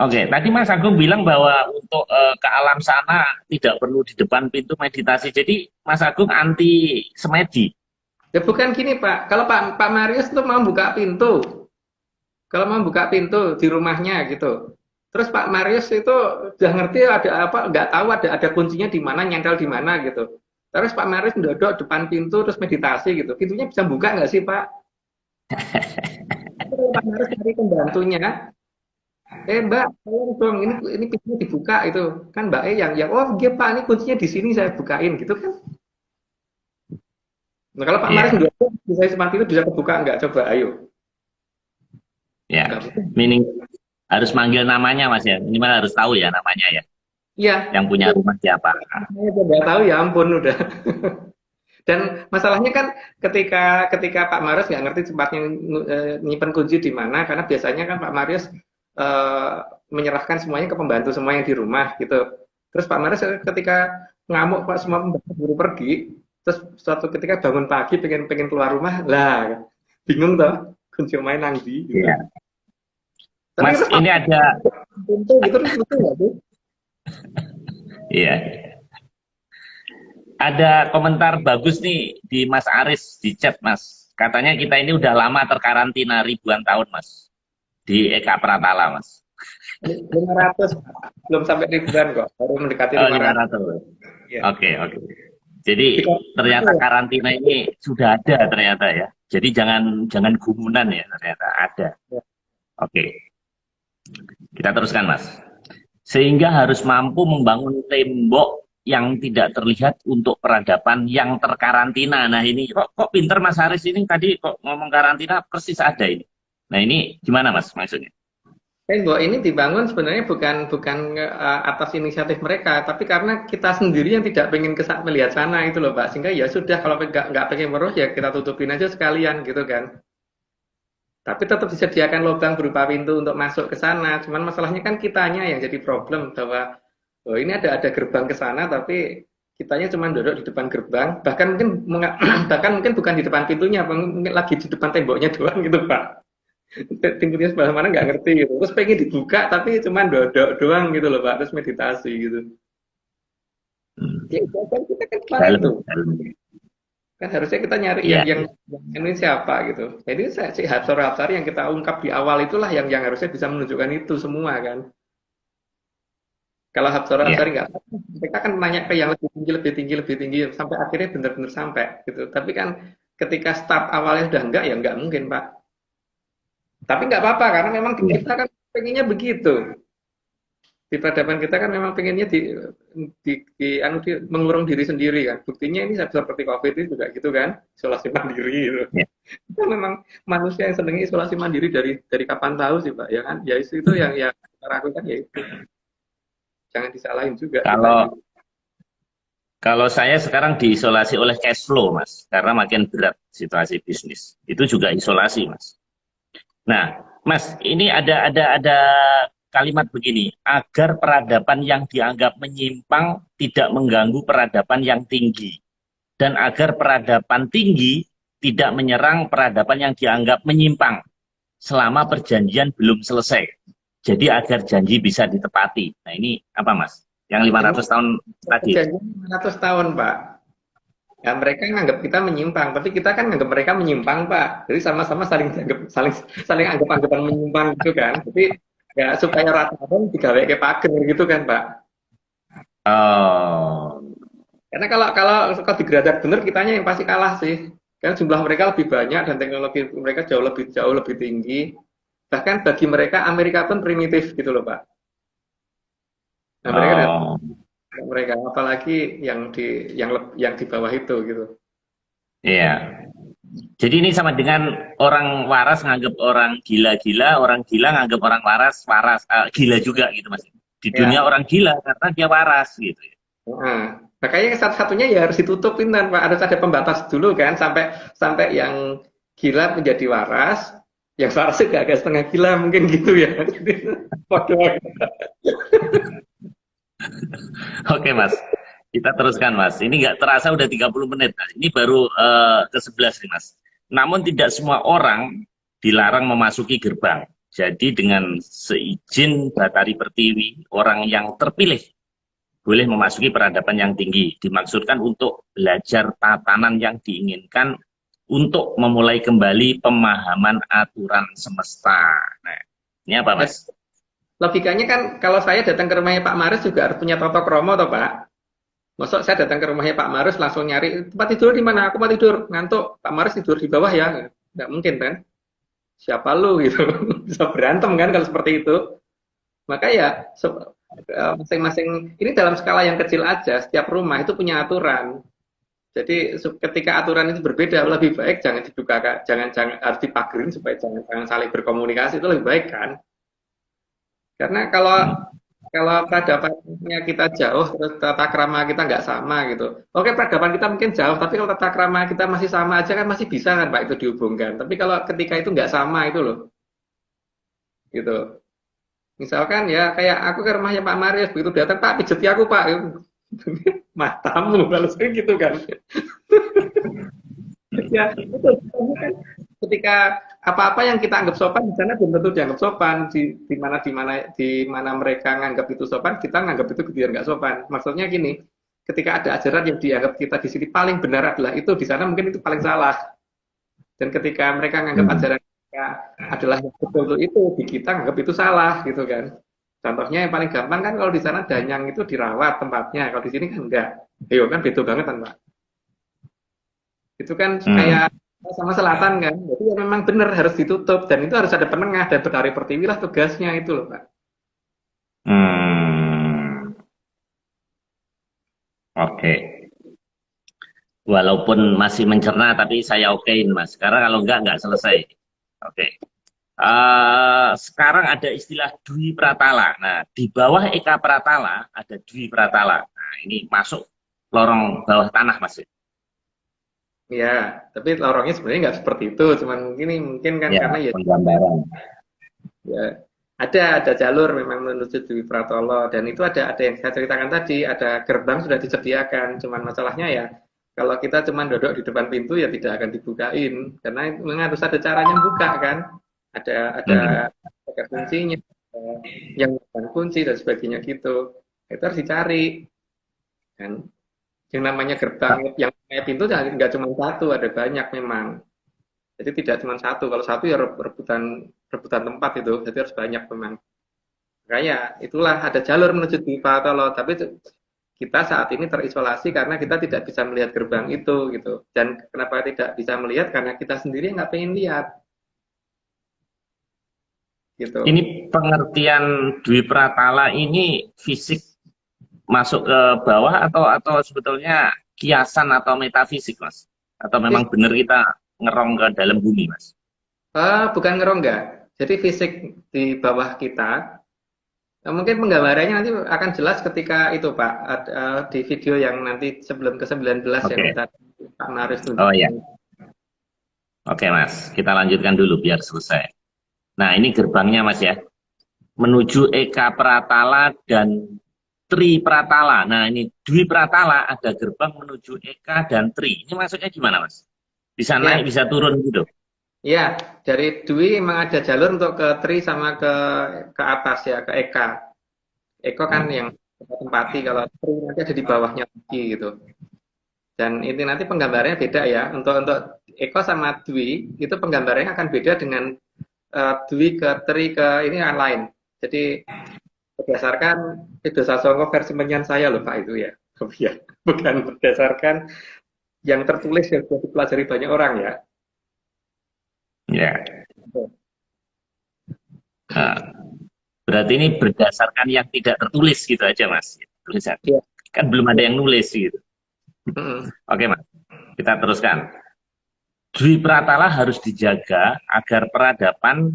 Speaker 1: Oke, tadi Mas Agung bilang bahwa untuk ke alam sana tidak perlu di depan pintu meditasi. Jadi Mas Agung anti semedi.
Speaker 2: Ya bukan gini Pak, kalau Pak Marius tuh mau buka pintu, kalau mau buka pintu di rumahnya gitu. Terus Pak Marius itu udah ngerti ada apa, nggak tahu ada kuncinya di mana, nyentel di mana gitu. Terus Pak Marius mendodok depan pintu terus meditasi gitu. Pintunya bisa buka nggak sih Pak? kalau Pak Maris cari pembantunya, Mbak, tolong dong, ini pintunya dibuka itu. Kan Mbak yang, oh iya Pak, ini kuncinya di sini saya bukain gitu kan. Nah, kalau Pak Maris
Speaker 1: Iya,
Speaker 2: nggak bisa seperti itu bisa kebuka nggak? Coba, ayo.
Speaker 1: ya.
Speaker 2: Nggak mungkin.
Speaker 1: Meaning harus manggil namanya Mas ya. Minimal harus tahu ya namanya ya.
Speaker 2: Iya,
Speaker 1: Yang punya
Speaker 2: itu
Speaker 1: rumah siapa.
Speaker 2: saya coba tahu ya ampun udah. Dan masalahnya kan ketika ketika Pak Marius nggak ngerti tempatnya nyimpen kunci di mana, karena biasanya kan Pak Marius eh, menyerahkan semuanya ke pembantu semua yang di rumah gitu. Terus Pak Marius ketika ngamuk Pak semua pembantu buru pergi, terus suatu ketika bangun pagi pengen pengen keluar rumah, lah bingung tuh kunci main nang di gitu.
Speaker 1: Iya.
Speaker 2: Tapi
Speaker 1: Mas,
Speaker 2: terus Pak
Speaker 1: ini ada
Speaker 2: pintu gitu terus betul nggak sih?
Speaker 1: iya. Ada komentar bagus nih di Mas Aris di chat Mas. Katanya kita ini udah lama terkarantina ribuan tahun Mas. Di Eka Pratala Mas.
Speaker 2: 500 belum sampai ribuan kok, baru mendekati
Speaker 1: Oh,
Speaker 2: 500.
Speaker 1: 500.
Speaker 2: Ya.
Speaker 1: Oke, oke. Jadi ternyata karantina ini sudah ada ternyata ya. Jadi jangan gumunan ya, ternyata ada. Oke. Kita teruskan Mas. Sehingga harus mampu membangun tembok yang tidak terlihat untuk peradaban yang terkarantina. Nah ini kok pinter Mas Haris ini tadi kok ngomong karantina persis ada ini. Nah ini gimana Mas maksudnya?
Speaker 2: Tembok ini dibangun sebenarnya bukan atas inisiatif mereka, tapi karena kita sendiri yang tidak pengen melihat sana itu loh Pak. Sehingga ya sudah kalau nggak pengen meruh ya kita tutupin aja sekalian gitu kan. Tapi tetap disediakan lubang berupa pintu untuk masuk ke sana. Cuman masalahnya kan kitanya yang jadi problem bahwa oh ini ada gerbang ke sana tapi kitanya cuma duduk di depan gerbang, bahkan mungkin bahkan mungkin bukan di depan pintunya, mungkin lagi di depan temboknya doang gitu Pak. Pintunya sebelah mana nggak ngerti gitu. Terus pengen dibuka tapi cuma dodok doang gitu loh Pak. Terus meditasi gitu. Ya, kan kita kan cuma itu. Kan harusnya kita nyari
Speaker 1: Iya,
Speaker 2: yang ini siapa gitu. Jadi si Hapsar yang kita ungkap di awal itulah yang harusnya bisa menunjukkan itu semua kan. Kalau Hapsar
Speaker 1: iya.
Speaker 2: nggak tahu, mereka kan nanya ke yang lebih tinggi, lebih tinggi, lebih tinggi sampai akhirnya benar-benar sampai gitu. Tapi kan ketika start awalnya udah enggak ya nggak mungkin Pak. Tapi nggak apa-apa karena memang di
Speaker 1: Iya.
Speaker 2: kita kan pengennya begitu. Di peradaban kita kan memang pengennya mengurung diri sendiri kan. Buktinya ini seperti COVID itu juga gitu kan, isolasi mandiri gitu.
Speaker 1: Iya.
Speaker 2: Kita memang manusia yang senangnya isolasi mandiri dari kapan tahu sih Pak, ya kan? Ya itu yang kita lakukan ya itu. Jangan disalahin juga kitanya.
Speaker 1: Kalau saya sekarang diisolasi oleh cash flow, Mas, karena makin berat situasi bisnis. Itu juga isolasi, Mas. Nah, Mas, ini ada kalimat begini, agar peradaban yang dianggap menyimpang tidak mengganggu peradaban yang tinggi, dan agar peradaban tinggi tidak menyerang peradaban yang dianggap menyimpang selama perjanjian belum selesai. Jadi agar janji bisa ditepati. Nah, ini apa, Mas? Yang 500 tahun tadi.
Speaker 2: Perjanjian 500 tahun, Pak. Ya, mereka nganggap kita menyimpang, tapi kita kan nganggap mereka menyimpang, Pak. Jadi sama-sama saling anggap-anggapan menyimpang gitu kan. Tapi ya supaya rata pun digawe ke pager gitu kan, Pak.
Speaker 1: Oh,
Speaker 2: Karena kalau digeradak bener kitanya yang pasti kalah sih. Karena jumlah mereka lebih banyak dan teknologi mereka jauh lebih tinggi. Bahkan bagi mereka Amerika pun primitif gitu loh, Pak. Nah,
Speaker 1: oh,
Speaker 2: mereka apalagi yang di bawah itu gitu.
Speaker 1: iya. Jadi ini sama dengan orang waras nganggap orang gila-gila, orang gila nganggap orang waras waras, gila juga gitu Mas. Di dunia
Speaker 2: Ya.
Speaker 1: orang gila karena dia waras gitu.
Speaker 2: Nah, makanya satu-satunya ya harus ditutupin kan Pak. Harus ada pembatas dulu kan sampai yang gila menjadi waras, yang waras juga agak setengah gila mungkin gitu ya. Waduh.
Speaker 1: Oke Mas, kita teruskan Mas. Ini nggak terasa udah 30 menit. Mas. Ini baru ke-11 nih Mas. Namun tidak semua orang dilarang memasuki gerbang. Jadi dengan seizin Batari Pertiwi, orang yang terpilih boleh memasuki peradaban yang tinggi. Dimaksudkan untuk belajar tatanan yang diinginkan untuk memulai kembali pemahaman aturan semesta. Nah, ini apa Mas?
Speaker 2: Logikanya kan kalau saya datang ke rumahnya Pak Maris juga harus punya tata kromo toh Pak. Masuk saya datang ke rumahnya Pak Maris langsung nyari tempat tidur di mana? Aku mau tidur, ngantuk. Pak Maris tidur di bawah ya? Nggak mungkin kan? siapa lu gitu. Bisa berantem kan kalau seperti itu. Maka ya masing-masing ini dalam skala yang kecil aja, setiap rumah itu punya aturan. Jadi ketika aturan itu berbeda, lebih baik jangan dibuka, jangan harus dipagerin supaya jangan saling berkomunikasi, itu lebih baik kan. Karena kalau peradabannya kita jauh, terus tata krama kita nggak sama gitu. Oke, peradaban kita mungkin jauh, tapi kalau tata krama kita masih sama aja kan masih bisa kan Pak itu dihubungkan. Tapi kalau ketika itu nggak sama itu loh, gitu. Misalkan ya kayak aku ke rumahnya Pak Marius, begitu datang Pak pijeti aku Pak, matamu kalau sering gitu kan. Ya, itu kan ketika apa-apa yang kita anggap sopan di sana belum tentu dianggap sopan di mana mereka nganggap itu sopan, kita nganggap itu kemudian nggak sopan. Maksudnya gini, ketika ada ajaran yang dianggap kita di sini paling benar adalah itu, di sana mungkin itu paling salah. Dan ketika mereka nganggap ajaran mereka adalah yang betul itu, di kita nganggap itu salah gitu kan. Contohnya yang paling gampang kan kalau di sana danyang itu dirawat tempatnya, kalau di sini kan enggak. Yo kan beda banget kan Pak. Itu kan kayak sama selatan kan. Jadi ya memang benar harus ditutup dan itu harus ada penengah dan Betari Pertiwi lah tugasnya itu loh Pak.
Speaker 1: Oke. Walaupun masih mencerna, tapi saya okein, Mas. Karena kalau nggak selesai. Oke. Sekarang ada istilah Dwi Pratala. Nah, di bawah Eka Pratala ada Dwi Pratala. Nah, ini masuk lorong bawah tanah, Mas.
Speaker 2: Ya, tapi lorongnya sebenarnya nggak seperti itu. Cuman mungkin kan
Speaker 1: Ya,
Speaker 2: karena ya,
Speaker 1: penggambaran.
Speaker 2: ya ada jalur memang menuju Dwi Pratolo dan itu ada yang saya ceritakan tadi, ada gerbang sudah disediakan. Cuman masalahnya ya kalau kita cuma duduk di depan pintu ya tidak akan dibukain karena memang harus ada caranya buka kan. Ada kuncinya, yang bukan kunci dan sebagainya gitu. Itu harus dicari kan. Yang namanya gerbang, yang namanya pintu nggak cuma satu, ada banyak memang. Jadi tidak cuma satu. Kalau satu ya rebutan tempat itu, jadi harus banyak memang. Makanya itulah ada jalur menuju di Fatolo, tapi kita saat ini terisolasi karena kita tidak bisa melihat gerbang itu gitu. Dan kenapa tidak bisa melihat? Karena kita sendiri nggak pengen lihat. Gitu.
Speaker 1: Ini pengertian Dwi Pratala ini fisik masuk ke bawah atau sebetulnya kiasan atau metafisik, Mas? Atau memang benar kita ngerong ke dalam bumi, Mas?
Speaker 2: Bukan ngerongga. Jadi fisik di bawah kita. Mungkin penggambarannya nanti akan jelas ketika itu Pak, di video yang nanti sebelum ke-19 yang kita Pak Marius tunjukkan.
Speaker 1: Oh iya. Oke Mas, kita lanjutkan dulu biar selesai. Nah ini gerbangnya Mas ya, menuju Eka Pratala dan Tri Pratala. Nah ini Dwi Pratala ada gerbang menuju Eka dan Tri. Ini masuknya gimana Mas? Bisa naik, bisa turun gitu?
Speaker 2: Ya, dari Dwi memang ada jalur untuk ke Tri sama ke atas ya, ke Eka. Eko kan yang kita tempati, kalau Tri nanti ada di bawahnya lagi gitu. Dan ini nanti penggambarannya beda ya. Untuk Eko sama Dwi itu penggambarannya akan beda dengan Dwi ke Tri ke ini yang lain. Jadi berdasarkan Edo Sasongko versi menyan saya loh Pak itu ya. Bukan berdasarkan yang tertulis yang sudah dipelajari banyak orang ya.
Speaker 1: Ya. Nah, berarti ini berdasarkan yang tidak tertulis gitu aja Mas. Tulisan. Ya. Kan belum ada yang nulis gitu. Oke Mas, kita teruskan. Dwi Pratala harus dijaga agar peradaban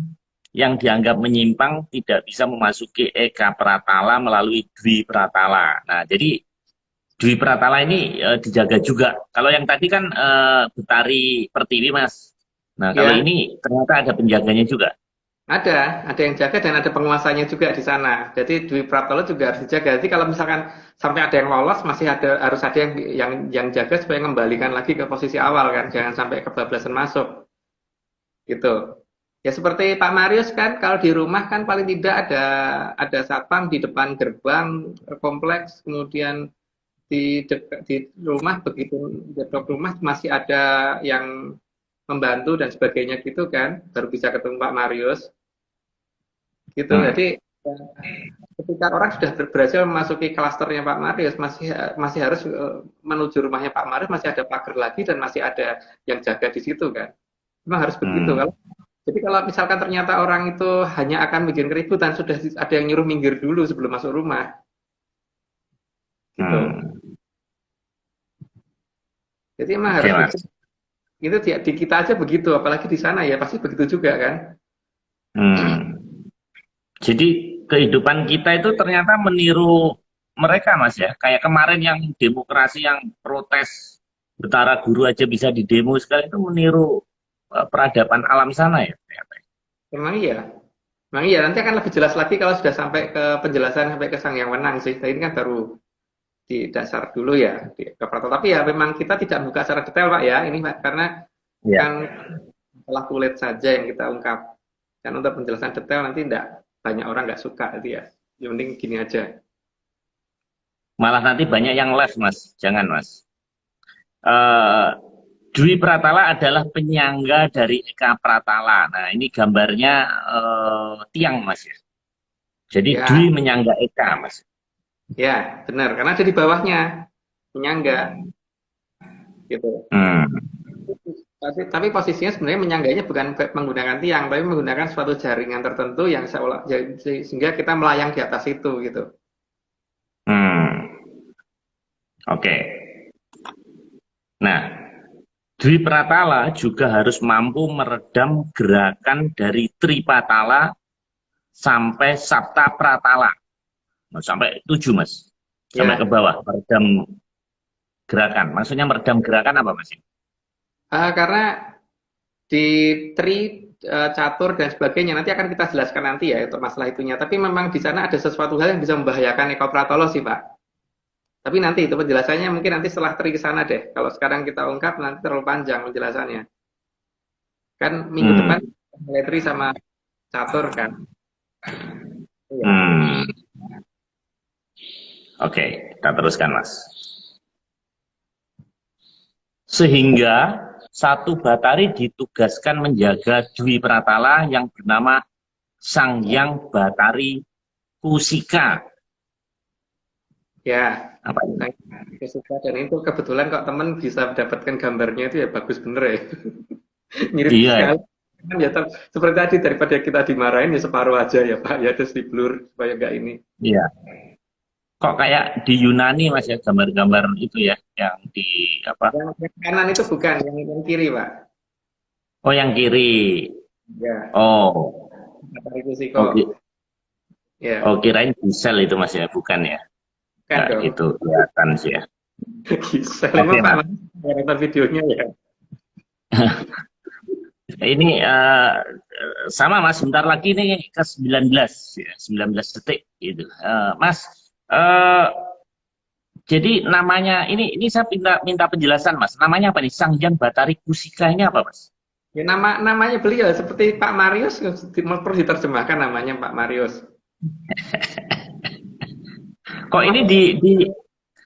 Speaker 1: yang dianggap menyimpang tidak bisa memasuki Eka Pratala melalui Dwi Pratala. Nah, jadi Dwi Pratala ini dijaga juga. Kalau yang tadi kan Betari Pertiwi Mas. Nah, kalau ini ternyata ada penjaganya juga.
Speaker 2: Ada yang jaga dan ada penguasanya juga di sana. Jadi Dwi Pratolo juga harus dijaga. Jadi kalau misalkan sampai ada yang lolos, harus ada yang jaga supaya mengembalikan lagi ke posisi awal kan, jangan sampai kebablasan masuk. Gitu. Ya seperti Pak Marius kan, kalau di rumah kan paling tidak ada satpam di depan gerbang kompleks, kemudian di rumah begitu dekat rumah masih ada yang membantu dan sebagainya gitu kan, baru bisa ketemu Pak Marius. Gitu. Jadi ketika orang sudah berhasil memasuki klasternya Pak Marius, masih harus menuju rumahnya Pak Marius, masih ada pagar lagi dan masih ada yang jaga di situ kan. Memang harus begitu. Kalau Jadi kalau misalkan ternyata orang itu hanya akan bikin keributan, sudah ada yang nyuruh minggir dulu sebelum masuk rumah, gitu.
Speaker 1: Hmm.
Speaker 2: Jadi emang
Speaker 1: Oke
Speaker 2: harus mikir,
Speaker 1: Mas.
Speaker 2: itu di kita aja begitu, apalagi di sana ya pasti begitu juga kan.
Speaker 1: Hmm. Jadi kehidupan kita itu ternyata meniru mereka Mas ya. Kayak kemarin yang demokrasi yang protes Betara Guru aja bisa didemo sekali itu meniru peradaban alam sana ya ternyata.
Speaker 2: Emang iya, emang iya. Nanti akan lebih jelas lagi kalau sudah sampai ke penjelasan sampai ke sang yang menang sih. Nah, ini kan baru di dasar dulu ya, di ke Prato. Tapi ya memang kita tidak buka secara detail Pak ya, ini Pak, karena
Speaker 1: Iya.
Speaker 2: kan masalah kulit saja yang kita ungkap. Dan untuk penjelasan detail nanti tidak banyak orang nggak suka itu ya. Yang penting gini aja.
Speaker 1: Malah nanti banyak yang live Mas. Jangan Mas. Eh, Dwi Pratala adalah penyangga dari Eka Pratala. Nah, ini gambarnya tiang, Mas ya. Jadi Dwi
Speaker 2: Ya,
Speaker 1: menyangga Eka, Mas.
Speaker 2: ya benar. Karena ada di bawahnya penyangga gitu.
Speaker 1: Hmm.
Speaker 2: Tapi posisinya sebenarnya menyangganya bukan menggunakan tiang, tapi menggunakan suatu jaringan tertentu yang seolah sehingga kita melayang di atas itu gitu.
Speaker 1: Hmm. Oke. Nah, Dwi Pratala juga harus mampu meredam gerakan dari Tripatala sampai Sapta Pratala. Nah, sampai 7, Mas. Sampai ke
Speaker 2: Ya,
Speaker 1: bawah, meredam gerakan. Maksudnya meredam gerakan apa, Mas?
Speaker 2: karena di tri catur dan sebagainya nanti akan kita jelaskan nanti ya untuk masalah itunya. Tapi memang di sana ada sesuatu hal yang bisa membahayakan Eko Pratolo sih Pak. Tapi nanti itu penjelasannya mungkin nanti setelah tri ke sana deh. Kalau sekarang kita ungkap nanti terlalu panjang penjelasannya. Kan minggu depan
Speaker 1: Hmm.
Speaker 2: mulai tri sama catur kan. Iya.
Speaker 1: Hmm. Oke, kita teruskan, Mas. Sehingga satu batari ditugaskan menjaga Dwi Pratala yang bernama Sangyang Batari Kusika.
Speaker 2: Ya,
Speaker 1: Apa ini?
Speaker 2: saya suka dan itu kebetulan kok temen bisa mendapatkan gambarnya itu ya bagus bener ya. Mirip
Speaker 1: Iya,
Speaker 2: sekali. Kan ya seperti tadi daripada kita dimarahin ya separuh aja ya Pak ya terus di blur supaya enggak ini.
Speaker 1: iya. Kok kayak di Yunani Mas ya gambar-gambar itu ya yang di apa?
Speaker 2: Yang kanan itu bukan, yang kiri Pak.
Speaker 1: Oh, yang kiri.
Speaker 2: Ya,
Speaker 1: Oh,
Speaker 2: Matahari Siko.
Speaker 1: oke. Oh,
Speaker 2: Ya,
Speaker 1: kirain Gisel itu Mas ya, bukan ya?
Speaker 2: kan
Speaker 1: Nggak
Speaker 2: dong.
Speaker 1: gitu kelihatan sih ya.
Speaker 2: Gisel emang
Speaker 1: Oke
Speaker 2: Pak
Speaker 1: Mas.
Speaker 2: Mas, nonton videonya ya.
Speaker 1: Ini sama Mas, sebentar lagi nih ke 19 ya, 19 detik gitu. Mas, eh, jadi namanya ini saya minta minta penjelasan Mas. Namanya apa nih? Sangjang Batari Kusika ini apa Mas?
Speaker 2: Ya, namanya beliau seperti Pak Marius perlu diterjemahkan namanya Pak Marius.
Speaker 1: Kok
Speaker 2: Nama
Speaker 1: ini di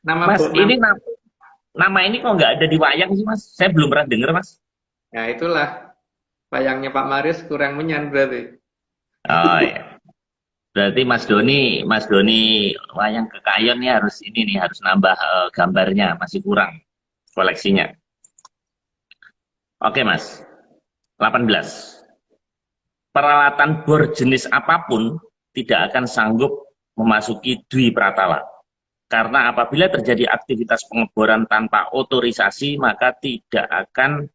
Speaker 2: nama
Speaker 1: Mas,
Speaker 2: nama
Speaker 1: ini nama ini kok nggak ada di wayang sih Mas? Saya belum pernah dengar Mas.
Speaker 2: ya itulah bayangnya Pak Marius kurang menyan berarti.
Speaker 1: Oh ya. Berarti Mas Doni wayang kekayon nih harus ini nih harus nambah gambarnya, masih kurang koleksinya. Oke Mas, 18. Peralatan bor jenis apapun tidak akan sanggup memasuki Dwi Pratala. Karena apabila terjadi aktivitas pengeboran tanpa otorisasi, maka tidak akan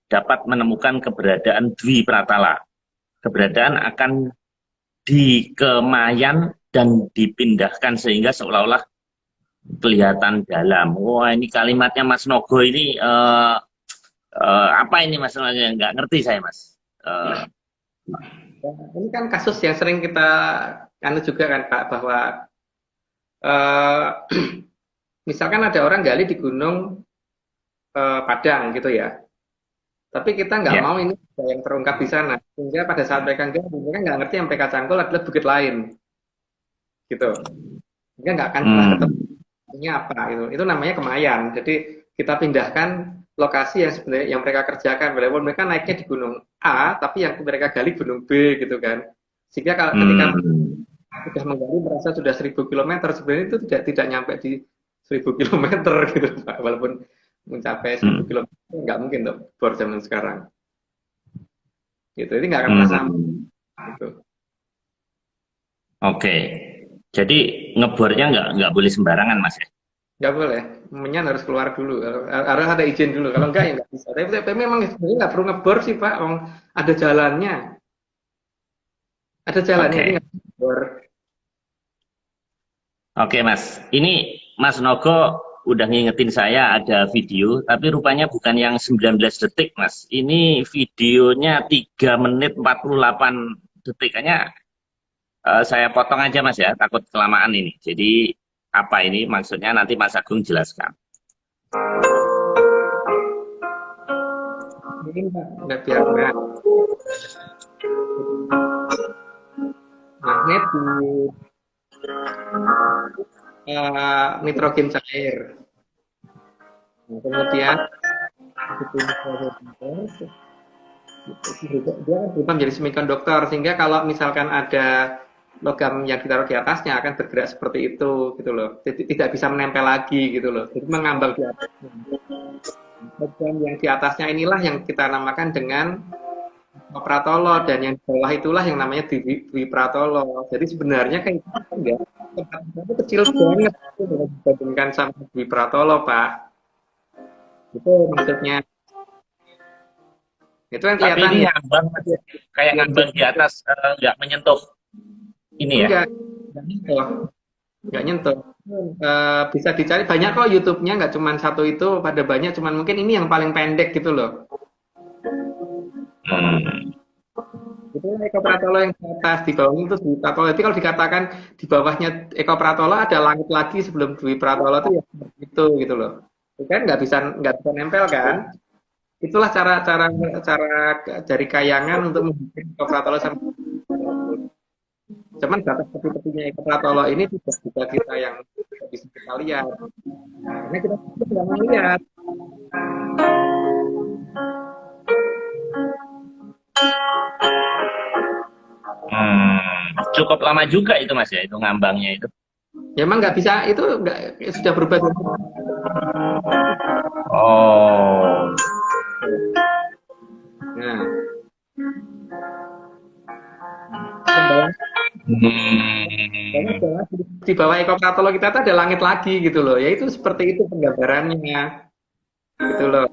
Speaker 1: dapat menemukan keberadaan Dwi Pratala. Keberadaan akan dikemayan dan dipindahkan sehingga seolah-olah kelihatan dalam. Wah, ini kalimatnya Mas Nogo ini apa ini masalahnya? Nggak ngerti saya, Mas.
Speaker 2: Ya, ini kan kasus yang sering kita anu juga kan Pak bahwa eh, misalkan ada orang gali di gunung Padang gitu ya. Tapi kita nggak
Speaker 1: Ya.
Speaker 2: mau ini yang terungkap di sana. Sehingga pada saat mereka mereka nggak ngerti yang mereka cangkul adalah bukit lain gitu. Sehingga nggak akan pernah ketemu
Speaker 1: Hmm.
Speaker 2: ini apa itu. Itu namanya kemayan. Jadi kita pindahkan lokasi yang sebenarnya yang mereka kerjakan. Walaupun mereka naiknya di gunung A, tapi yang mereka gali gunung B gitu kan. Sehingga kalau ketika
Speaker 1: Hmm.
Speaker 2: sudah menggali merasa sudah 1.000 kilometer, sebenarnya itu tidak nyampe di 1.000 kilometer gitu Pak. Walaupun mencapai 1.000
Speaker 1: Hmm.
Speaker 2: kilometer nggak mungkin tuh bor zaman sekarang. gitu. Ini nggak akan merasa aman.
Speaker 1: Hmm.
Speaker 2: Gitu.
Speaker 1: Oke. Jadi ngebornya nggak boleh sembarangan, Mas ya?
Speaker 2: Nggak boleh, menyan harus keluar dulu, harus ada izin dulu. Kalau enggak ya nggak bisa. Tapi memang sebenarnya nggak perlu ngebor sih Pak, ada jalannya, itu
Speaker 1: Oke.
Speaker 2: nggak perlu ngebor.
Speaker 1: Oke, Mas. Ini Mas Nogo udah ngingetin saya ada video, tapi rupanya bukan yang 19 detik, Mas. Ini videonya 3 menit 48 detik. Kayaknya saya potong aja, Mas ya, takut kelamaan ini. Jadi apa ini maksudnya nanti Mas Agung jelaskan.
Speaker 2: Mungkin Pak, nggak biar nggak magnet di nitrogen cair. Nah, kemudian itu nitrogen cair, dia akan berubah menjadi semikonduktor sehingga kalau misalkan ada logam yang ditaruh di atasnya akan bergerak seperti itu gitu loh. Jadi tidak bisa menempel lagi gitu loh. Jadi mengambang di atasnya. Bagian yang di atasnya inilah yang kita namakan dengan pratolo dan yang di bawah itulah yang namanya dwipratolo. Jadi sebenarnya kayak itu enggak tempat itu kecil banget dibandingkan sama dwipratolo, Pak. Itu maksudnya. Itu kan
Speaker 1: Tapi
Speaker 2: kelihatan
Speaker 1: ini
Speaker 2: ya.
Speaker 1: ngambang, kayak ngambang di atas, nggak menyentuh ini ya.
Speaker 2: Enggak nyentuh, nggak nyentuh. Bisa dicari banyak kok YouTube-nya, nggak cuma satu itu, pada banyak, cuman mungkin ini yang paling pendek gitu loh.
Speaker 1: Hmm.
Speaker 2: Itu Eko Pratolo yang di atas, di bawahnya itu Dwi Pratolo. Jadi kalau dikatakan di bawahnya Eko Pratolo ada langit lagi sebelum Dwi Pratolo itu ya seperti itu gitu loh. Itu kan nggak bisa nempel kan? Itulah cara cara dari kayangan untuk membuat Eko Pratolo sama cuman batas tepi-tepinya Eko Pratolo ini tidak bisa kita yang bisa kita lihat. Karena kita tidak melihat.
Speaker 1: Cukup lama juga itu Mas ya, itu ngambangnya itu.
Speaker 2: Ya, emang nggak bisa, itu nggak sudah berubah.
Speaker 1: Oh.
Speaker 2: Nah, pembawa
Speaker 1: Hmm.
Speaker 2: di bawah Eko Pratolo kita tuh ada langit lagi gitu loh. Ya itu seperti itu penggambarannya gitu loh.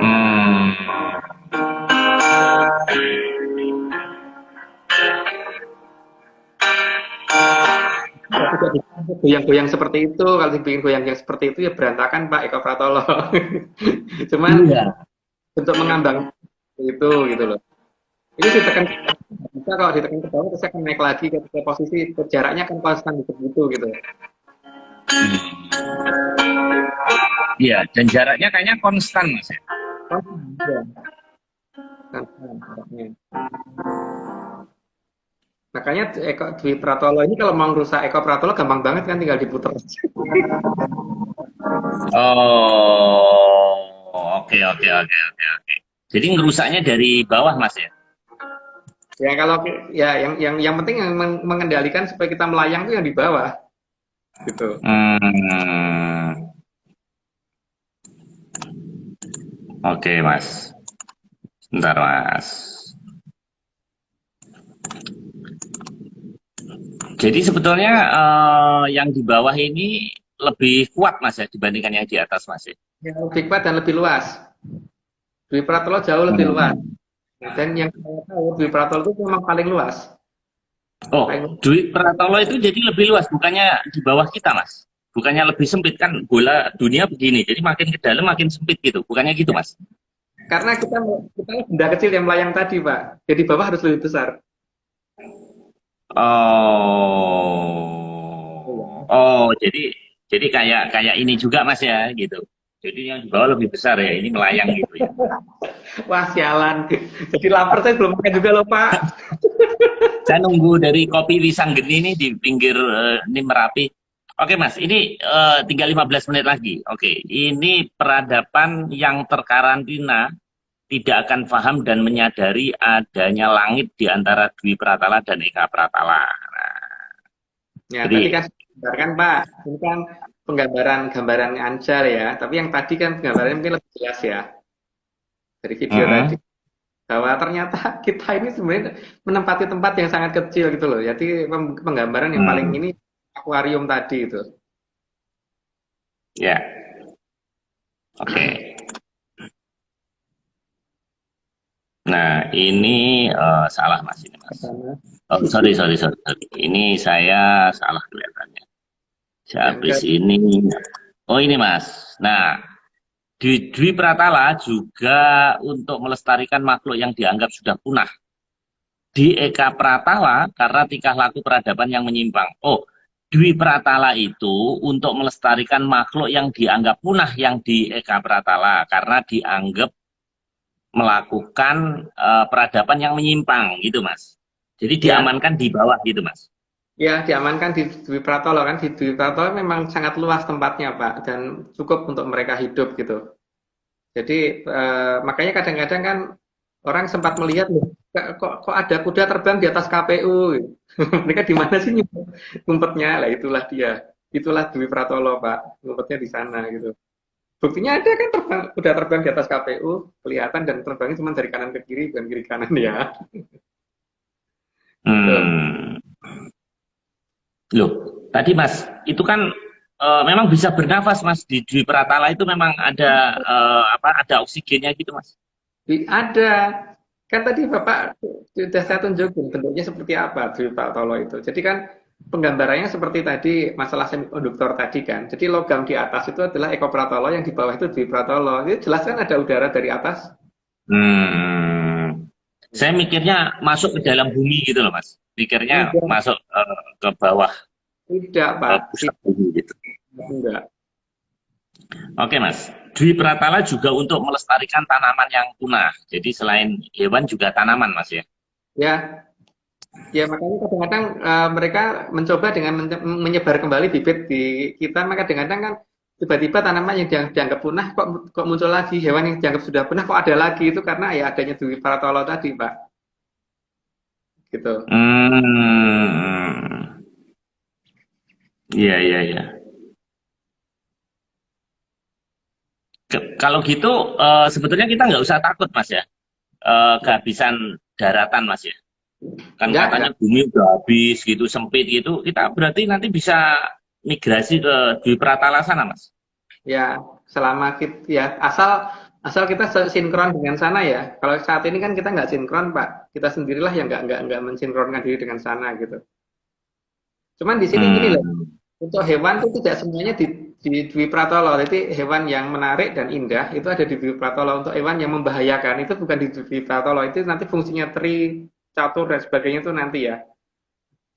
Speaker 1: Hmm.
Speaker 2: Kalau tidak dibikin goyang-goyang seperti itu, kalau dibikin goyang-goyang seperti itu ya berantakan Pak Eko Pratolo. Cuman
Speaker 1: Iya.
Speaker 2: untuk mengambang itu gitu loh. Ini ditekan bisa, kalau ditekan ke bawah terus akan naik lagi ke posisi jaraknya akan konstan gitu gitu.
Speaker 1: Iya, dan jaraknya kayaknya konstan Mas ya.
Speaker 2: Konstan, ya. Konstan jaraknya. Makanya Dwi Pratolo ini kalau mau rusak Eko Pratolo gampang banget kan, tinggal diputer.
Speaker 1: Oh, oke oke oke oke oke. Jadi ngerusaknya dari bawah Mas ya.
Speaker 2: Ya kalau ya yang penting yang mengendalikan supaya kita melayang tuh yang di bawah gitu.
Speaker 1: Hmm. Oke Mas. Bentar Mas. Jadi sebetulnya yang di bawah ini lebih kuat Mas ya dibandingkan yang di atas Mas ya.
Speaker 2: Ya, lebih kuat dan lebih luas. Dwi Pratolo jauh lebih luas. Dan yang saya tahu Dwi Pratolo itu memang paling luas.
Speaker 1: Oh,
Speaker 2: Paling
Speaker 1: Dwi Pratolo itu jadi lebih luas, bukannya di bawah kita Mas? Bukannya lebih sempit kan bola dunia begini, jadi makin ke dalam makin sempit gitu, bukannya gitu Mas?
Speaker 2: karena kita benda kecil yang melayang tadi, Pak. Jadi bawah harus lebih besar.
Speaker 1: Oh, oh, jadi kayak kayak ini juga Mas ya, gitu. Jadi yang di bawah lebih besar ya, ini melayang gitu ya.
Speaker 2: Wah, sialan. Jadi lapar, saya belum makan juga loh, Pak.
Speaker 1: Saya nunggu dari kopi Wisanggeni ini di pinggir ini Merapi. Oke Mas, ini tinggal 15 menit lagi. Oke, ini peradaban yang terkarantina tidak akan paham dan menyadari adanya langit di antara Dwi Pratala dan Eka Pratala. Nah,
Speaker 2: Ya, tadi
Speaker 1: jadi
Speaker 2: kan gambarkan, Pak. Ini kan gambaran Anjar ya. Tapi yang tadi kan gambarannya mungkin lebih jelas ya dari video tadi. bahwa ternyata kita ini sebenarnya menempati tempat yang sangat kecil gitu loh. Jadi penggambaran yang paling
Speaker 1: Hmm,
Speaker 2: ini akuarium tadi itu.
Speaker 1: ya, oke. Nah, ini salah Mas ini Mas.
Speaker 2: Pertama,
Speaker 1: Oh, sorry, sorry, sorry, sorry. Ini saya salah kelihatannya.
Speaker 2: yang
Speaker 1: Habis
Speaker 2: ke
Speaker 1: ini, oh ini Mas. Nah, di Dwi Pratala juga untuk melestarikan makhluk yang dianggap sudah punah. Di Eka Pratala karena tingkah laku peradaban yang menyimpang. Oh, Dwi Pratala itu untuk melestarikan makhluk yang dianggap punah yang di Eka Pratala karena dianggap melakukan peradaban yang menyimpang gitu Mas. Jadi
Speaker 2: ya
Speaker 1: diamankan di bawah gitu Mas.
Speaker 2: ya diamankan di Dwi Pratolo kan di Dwi Pratolo memang sangat luas tempatnya Pak dan cukup untuk mereka hidup gitu. Jadi makanya kadang-kadang kan orang sempat melihat loh, kok ada kuda terbang di atas KPU gitu. Mereka di mana sih ngumpetnya? Lah itulah dia. Itulah Dwi Pratolo Pak. Ngumpetnya di sana gitu. Buktinya ada kan terbang, kuda terbang di atas KPU kelihatan dan terbangnya cuma dari kanan ke kiri bukan kiri kanan ya. Gitu.
Speaker 1: Hmm. Loh, tadi Mas, itu kan memang bisa bernafas Mas di Dwi Pratala itu memang ada apa ada oksigennya gitu Mas.
Speaker 2: Ada. Kan tadi Bapak sudah saya tunjukin bentuknya seperti apa Dwi Pratolo itu. Jadi kan penggambarannya seperti tadi masalah semikonduktor tadi kan. Jadi logam di atas itu adalah ekopratolo, yang di bawah itu Dwi Pratolo. Itu jelas kan ada udara dari atas.
Speaker 1: Hmm. Saya mikirnya masuk ke dalam bumi gitu loh Mas. Mikirnya
Speaker 2: Enggak,
Speaker 1: masuk ke bawah
Speaker 2: tidak Pak.
Speaker 1: pusat bumi gitu.
Speaker 2: Enggak.
Speaker 1: Oke Mas, Dwi Pratala juga untuk melestarikan tanaman yang punah. Jadi selain hewan juga tanaman Mas ya.
Speaker 2: Ya, ya makanya kadang-kadang mereka mencoba dengan menyebar kembali bibit di kita, maka kadang-kadang kan tiba-tiba tanaman yang dianggap punah kok muncul lagi, hewan yang dianggap sudah punah kok ada lagi, itu karena ya adanya Dwi Paratolo tadi, Pak. Gitu.
Speaker 1: Hmm. Iya, iya, iya. Kalau gitu sebetulnya kita nggak usah takut Mas ya. Kehabisan daratan Mas ya. Kan
Speaker 2: Enggak.
Speaker 1: katanya bumi udah habis gitu, sempit gitu. Kita berarti nanti bisa migrasi ke Dwi Pratala sana Mas.
Speaker 2: Ya, selama kita ya asal asal kita sinkron dengan sana ya. Kalau saat ini kan kita nggak sinkron, Pak. Kita sendirilah yang nggak mensinkronkan diri dengan sana gitu. Cuman di sini gini loh,
Speaker 1: Hmm.
Speaker 2: untuk hewan itu tidak semuanya di Dwi Pratolo. Jadi hewan yang menarik dan indah itu ada di Dwi Pratolo. Untuk hewan yang membahayakan itu bukan di Dwi Pratolo. Itu nanti fungsinya tri, catur dan sebagainya itu nanti ya.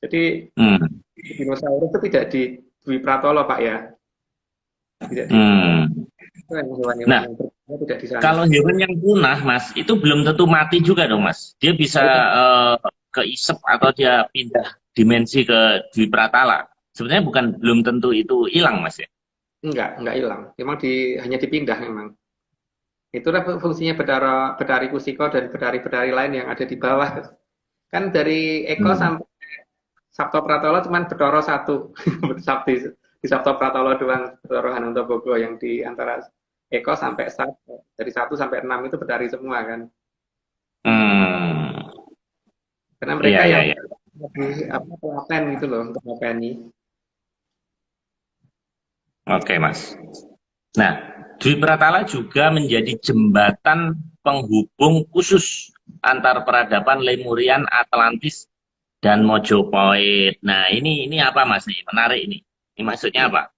Speaker 2: Jadi
Speaker 1: Hmm.
Speaker 2: dinosaurus itu tidak di Dwi Pratolo Pak ya. Tidak di
Speaker 1: Hmm.
Speaker 2: itu hewan-hewan
Speaker 1: Nah,
Speaker 2: yang berbahaya tidak di sana.
Speaker 1: kalau hewan yang punah, Mas, itu belum tentu mati juga dong, Mas. Dia bisa keisep atau dia pindah dimensi ke Dwi Pratala. Sebenarnya bukan belum tentu itu hilang, Mas ya.
Speaker 2: Enggak hilang. Memang hanya dipindah memang. Itulah fungsinya Betari Kusiko dan bedari-bedari lain yang ada di bawah. Kan dari Eko
Speaker 1: Hmm.
Speaker 2: sampai Sabto Pratolo cuman Betoro satu. Sabti di Sabto Pratolo doang, Betoro Hananto Bogo, yang di antara Eko sampai Sabto. Dari 1 sampai 6 itu bedari semua kan.
Speaker 1: Hmm.
Speaker 2: Karena
Speaker 1: Iya,
Speaker 2: mereka
Speaker 1: iya,
Speaker 2: yang
Speaker 1: iya.
Speaker 2: lebih apa telaten gitu loh untuk ngopeni.
Speaker 1: Oke, Mas. Nah, Dwi Pratala juga menjadi jembatan penghubung khusus antar peradaban Lemurian, Atlantis, dan Mojopahit. Nah, ini apa Mas nih? Menarik ini. Ini maksudnya apa?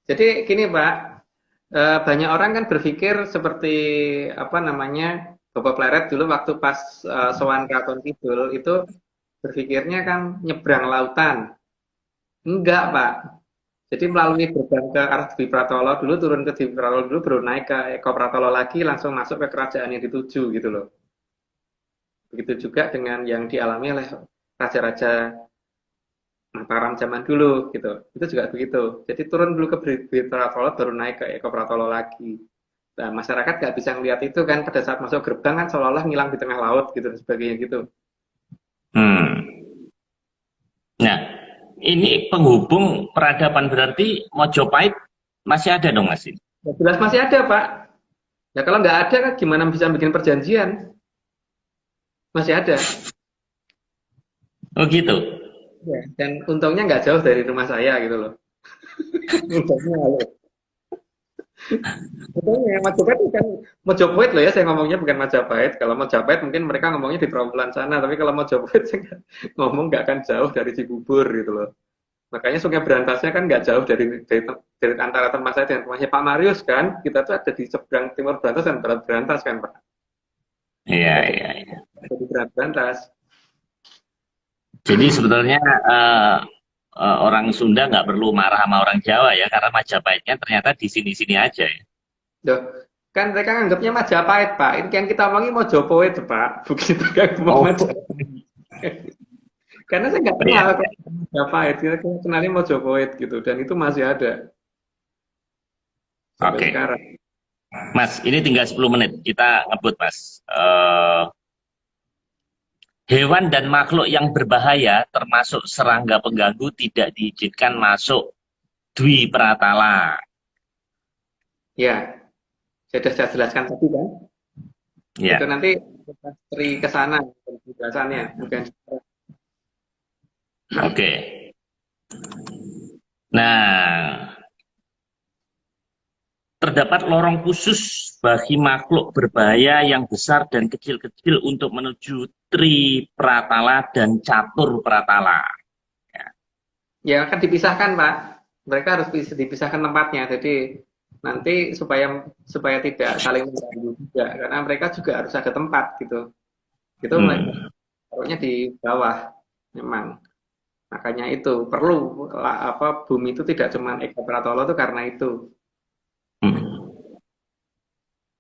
Speaker 2: Jadi gini Pak, banyak orang kan berpikir seperti apa namanya Bapak Pleret dulu waktu pas sowan Kraton Kidul itu berpikirnya kan nyebrang lautan. Enggak Pak. Jadi melalui gerbang ke arah Dwi Pratolo dulu, turun ke Dwi Pratolo dulu, baru naik ke Eko Pratolo lagi, langsung masuk ke kerajaan yang dituju gitu loh. Begitu juga dengan yang dialami oleh raja-raja Mataram zaman dulu gitu. Itu juga begitu. Jadi turun dulu ke Dwi Pratolo, baru naik ke Eko Pratolo lagi. Nah, masyarakat nggak bisa ngelihat itu kan pada saat masuk gerbang kan seolah-olah ngilang di tengah laut gitu dan sebagainya gitu.
Speaker 1: Hmm. Nah, ini penghubung peradaban berarti Mojopahit masih ada dong Mas ini?
Speaker 2: Ya, jelas masih ada Pak. Ya kalau nggak ada kan gimana bisa bikin perjanjian? masih ada.
Speaker 1: Oh gitu.
Speaker 2: Ya, dan untungnya nggak jauh dari rumah saya gitu loh. Untungnya loh. Untungnya Majapahit bukan Mojopahit loh ya, saya ngomongnya bukan Majapahit. Kalau Majapahit mungkin mereka ngomongnya di Trawulan sana, tapi kalau Mojopahit saya ngomong nggak akan jauh dari Cibubur gitu loh. Makanya Sungai Berantasnya kan nggak jauh dari antara tempat saya dengan rumahnya Pak Marius kan. Kita tuh ada di seberang timur Berantas dan barat Berantas kan Pak.
Speaker 1: Iya,
Speaker 2: Ada,
Speaker 1: iya, iya.
Speaker 2: ada di barat Berantas.
Speaker 1: Jadi sebetulnya eh, orang Sunda nggak perlu marah sama orang Jawa ya, karena Majapahitnya ternyata di sini-sini aja ya.
Speaker 2: Loh, kan mereka anggapnya Majapahit Pak. Ini kan kita omongin Mojopahit Pak. Begitu kan ngomong
Speaker 1: Oh,
Speaker 2: Majapahit. Karena saya nggak
Speaker 1: iya.
Speaker 2: kenal Majapahit. Kita kenalnya Mojopahit gitu. Dan itu masih ada sampai
Speaker 1: Oke.
Speaker 2: sekarang.
Speaker 1: Mas, ini tinggal 10 menit. Kita ngebut, Mas. Hewan dan makhluk yang berbahaya, termasuk serangga pengganggu, tidak diizinkan masuk Dwi Pratala.
Speaker 2: Ya, saya jelaskan tadi kan. Itu
Speaker 1: Ya,
Speaker 2: nanti kita seri ke sana penjelasannya. Bukan.
Speaker 1: oke. Nah, terdapat lorong khusus bagi makhluk berbahaya yang besar dan kecil-kecil untuk menuju Tri Pratala dan Catur Pratala. Ya.
Speaker 2: Ya akan dipisahkan Pak. Mereka harus dipisahkan tempatnya. Jadi nanti supaya supaya tidak saling mengganggu juga. Karena mereka juga harus ada tempat gitu. Itu
Speaker 1: Hmm.
Speaker 2: taruhnya di bawah memang. Makanya itu perlu apa bumi itu tidak cuma Eka Pratolo itu karena itu.
Speaker 1: Hmm.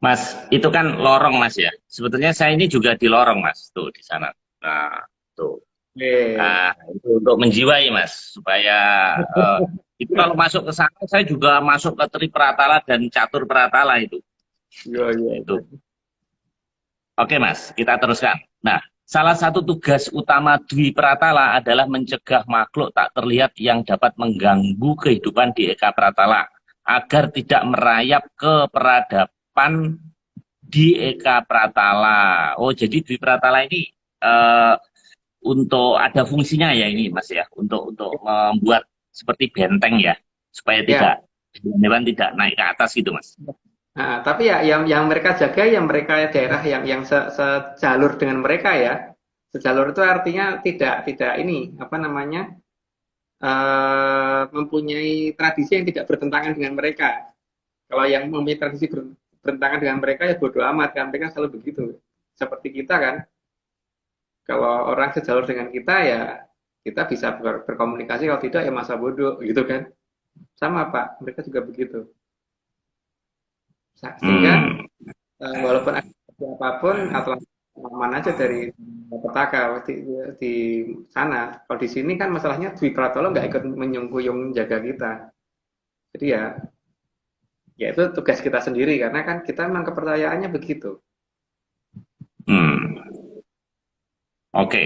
Speaker 1: Mas, itu kan lorong Mas ya. Sebetulnya saya ini juga di lorong Mas, tuh di sana. Nah, tuh.
Speaker 2: Eh,
Speaker 1: Nah, itu untuk menjiwai Mas, supaya eh, itu kalau masuk ke sana saya juga masuk ke Tri Pratala dan Catur Pratala itu.
Speaker 2: iya iya.
Speaker 1: Itu. Oke Mas, kita teruskan. Nah, salah satu tugas utama Dwi Pratala adalah mencegah makhluk tak terlihat yang dapat mengganggu kehidupan di Eka Pratala agar tidak merayap ke peradaban di Eka Pratala. Oh, jadi Dwi Pratala ini eh, untuk ada fungsinya ya ini Mas ya, untuk membuat seperti benteng ya, supaya
Speaker 2: Ya.
Speaker 1: tidak hewan tidak naik ke atas gitu Mas.
Speaker 2: Nah, tapi ya yang mereka jaga yang mereka daerah yang sejalur dengan mereka ya. Sejalur itu artinya tidak ini apa namanya mempunyai tradisi yang tidak bertentangan dengan mereka. Kalau yang mempunyai tradisi bertentangan dengan mereka ya bodoh amat kan mereka selalu begitu. Seperti kita kan, kalau orang sejalur dengan kita ya kita bisa berkomunikasi, kalau tidak ya masa bodoh gitu kan. Sama Pak, mereka juga begitu. Sehingga
Speaker 1: Hmm.
Speaker 2: walaupun ada apapun atau aman aja dari petaka di sana. Kalau di sini kan masalahnya Dwi Pratolo nggak ikut menyungkuyung jaga kita. Jadi ya itu tugas kita sendiri karena kan kita memang kepercayaannya begitu.
Speaker 1: Hmm. Oke,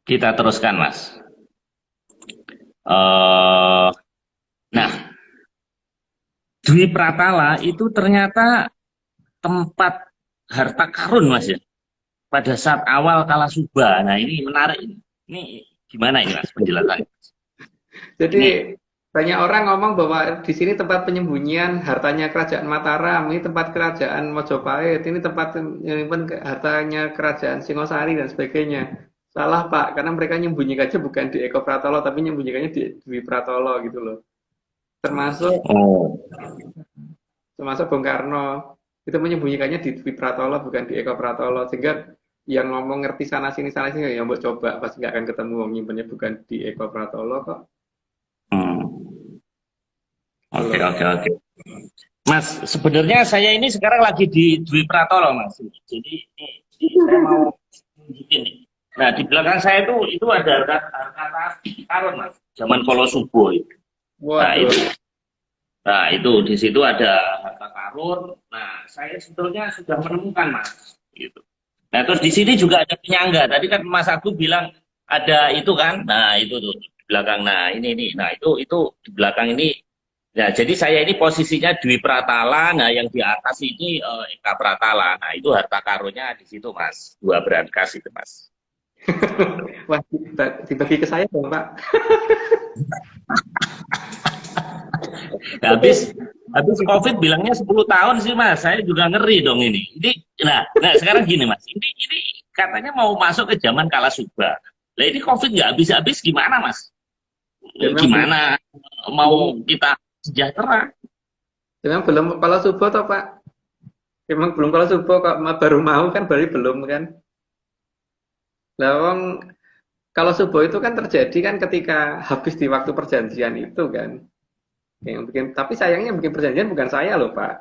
Speaker 1: kita teruskan Mas. eh nah, Dwi Pratala itu ternyata tempat harta karun Mas ya. Pada saat awal Kala Suba. Nah, ini menarik ini. Ini gimana ini Mas penjelasannya?
Speaker 2: Jadi
Speaker 1: Ini
Speaker 2: banyak orang ngomong bahwa di sini tempat penyembunyian hartanya kerajaan Mataram, ini tempat kerajaan Mojopahit, ini tempat menyimpan hartanya kerajaan Singosari dan sebagainya. Salah Pak, karena mereka nyembunyikannya bukan di Eko Pratolo, tapi nyembunyikannya di Dwi Pratolo gitu loh. Termasuk
Speaker 1: oh.
Speaker 2: termasuk Bung Karno itu menyembunyikannya di Dwi Pratolo bukan di Eko Pratolo, sehingga yang ngomong ngerti sana sini ya mau coba pasti nggak akan ketemu wong nyimpennya bukan di Eko Pratolo kok.
Speaker 1: Hmm.
Speaker 2: Gitu
Speaker 1: Oke,
Speaker 2: loh.
Speaker 1: oke, oke. Mas, sebenarnya saya ini sekarang lagi di Dwi Pratolo, Mas. Jadi ini saya mau tunjukin nih. Nah, di belakang saya itu ada harta karun, Mas. Zaman Kolo Subo itu. Nah,
Speaker 2: Waduh.
Speaker 1: itu. Nah, itu di situ ada harta karun. Nah, saya sebetulnya sudah menemukan, Mas. Gitu. Nah, terus di sini juga ada penyangga. Tadi kan Mas Agus bilang ada itu kan. Nah, itu tuh di belakang. Nah, ini. Nah, itu di belakang ini Ya, jadi saya ini posisinya Dwi Pratala, nah yang di atas ini Eka Pratala. Nah, itu harta karunnya di situ, Mas. Dua berangkas itu, Mas.
Speaker 2: Wah, dibagi ke saya dong, Pak.
Speaker 1: Habis habis COVID bilangnya 10 tahun sih, Mas. Saya juga ngeri dong ini. Nah, sekarang gini, Mas. Ini katanya mau masuk ke zaman kala subah. Nah, ini COVID nggak habis-habis gimana, Mas?
Speaker 2: Ya, memang belum,
Speaker 1: Gimana mau kita sejahtera?
Speaker 2: memang belum kalau subuh toh, Pak. Memang belum kalau subuh kok baru mau kan berarti belum kan. Lah wong kalau subuh itu kan terjadi kan ketika habis di waktu perjanjian itu kan. Yang bikin, tapi sayangnya yang bikin perjanjian bukan saya loh Pak.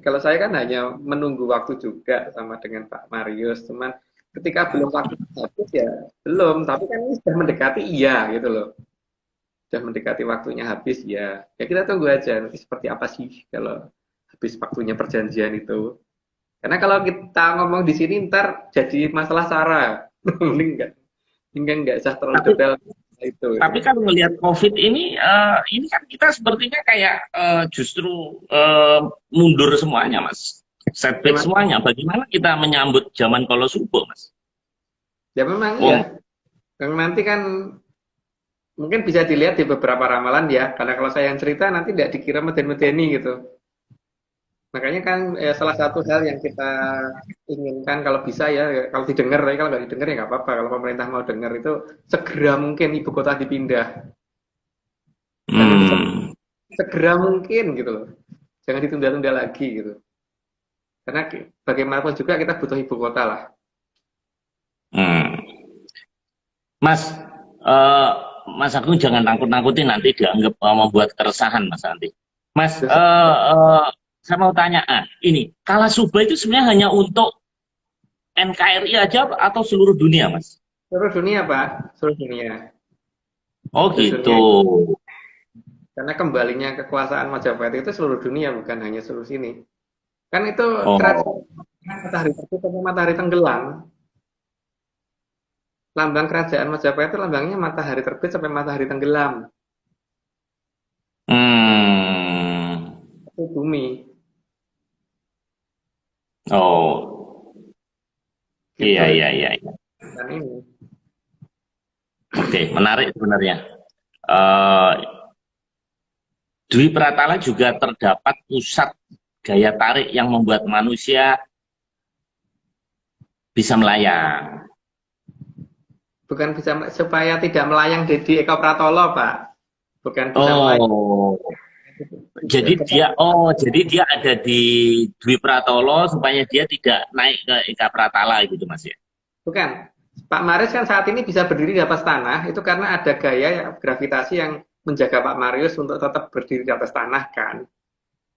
Speaker 2: Kalau saya kan hanya menunggu waktu juga sama dengan Pak Marius, cuman ketika belum waktu habis ya belum, tapi kan ini sudah mendekati iya gitu loh. Sudah mendekati waktunya habis ya. Ya kita tunggu aja nanti seperti apa sih kalau habis waktunya perjanjian itu. Karena kalau kita ngomong di sini ntar jadi masalah sara. Mending enggak usah terlalu
Speaker 1: Tapi
Speaker 2: detail itu.
Speaker 1: Tapi kalau melihat COVID ini kan kita sepertinya kayak justru mundur semuanya, Mas. Setback
Speaker 2: Memang,
Speaker 1: semuanya. Bagaimana kita menyambut zaman kalau subuh, Mas?
Speaker 2: ya memang ya.
Speaker 1: Wong,
Speaker 2: Yang nanti kan mungkin bisa dilihat di beberapa ramalan ya. Karena kalau saya yang cerita nanti tidak dikira meden-medeni gitu. Makanya kan salah satu hal yang kita inginkan kalau bisa ya, kalau didengar, tapi kalau nggak didengar ya nggak apa-apa. Kalau pemerintah mau dengar itu segera mungkin ibu kota dipindah. Jangan
Speaker 1: hmm,
Speaker 2: segera mungkin gitu loh. Jangan ditunda-tunda lagi gitu. Karena bagaimanapun juga kita butuh ibu kota lah.
Speaker 1: hmm. Mas, eh, Mas Agung jangan nakut-nakutin nanti dianggap membuat keresahan, Mas nanti. Mas,
Speaker 2: Terus
Speaker 1: saya mau tanya, ini Kala Suba itu sebenarnya hanya untuk NKRI aja atau seluruh dunia, Mas?
Speaker 2: seluruh dunia Pak, seluruh dunia.
Speaker 1: Oh
Speaker 2: Seluruh
Speaker 1: gitu.
Speaker 2: dunia. Karena kembalinya kekuasaan Majapahit itu seluruh dunia bukan hanya seluruh sini. Kan itu
Speaker 1: Oh.
Speaker 2: kerajaan matahari terbit sampai matahari tenggelam. Lambang kerajaan Majapahit itu lambangnya matahari terbit sampai matahari tenggelam.
Speaker 1: Hmm.
Speaker 2: Itu bumi.
Speaker 1: Oh.
Speaker 2: Gitu
Speaker 1: Iya, iya, iya, iya.
Speaker 2: kan ini.
Speaker 1: Oke, menarik sebenarnya. Eh, Dwi Pratala juga terdapat pusat gaya tarik yang membuat manusia bisa melayang.
Speaker 2: Bukan bisa supaya tidak melayang di Eko Pratolo, Pak. Bukan bisa melayang.
Speaker 1: Oh, jadi dia ada di Dwi Pratolo supaya dia tidak naik ke Eka Pratala gitu, Mas ya.
Speaker 2: Bukan. Pak Marius kan saat ini bisa berdiri di atas tanah itu karena ada gaya gravitasi yang menjaga Pak Marius untuk tetap berdiri di atas tanah kan.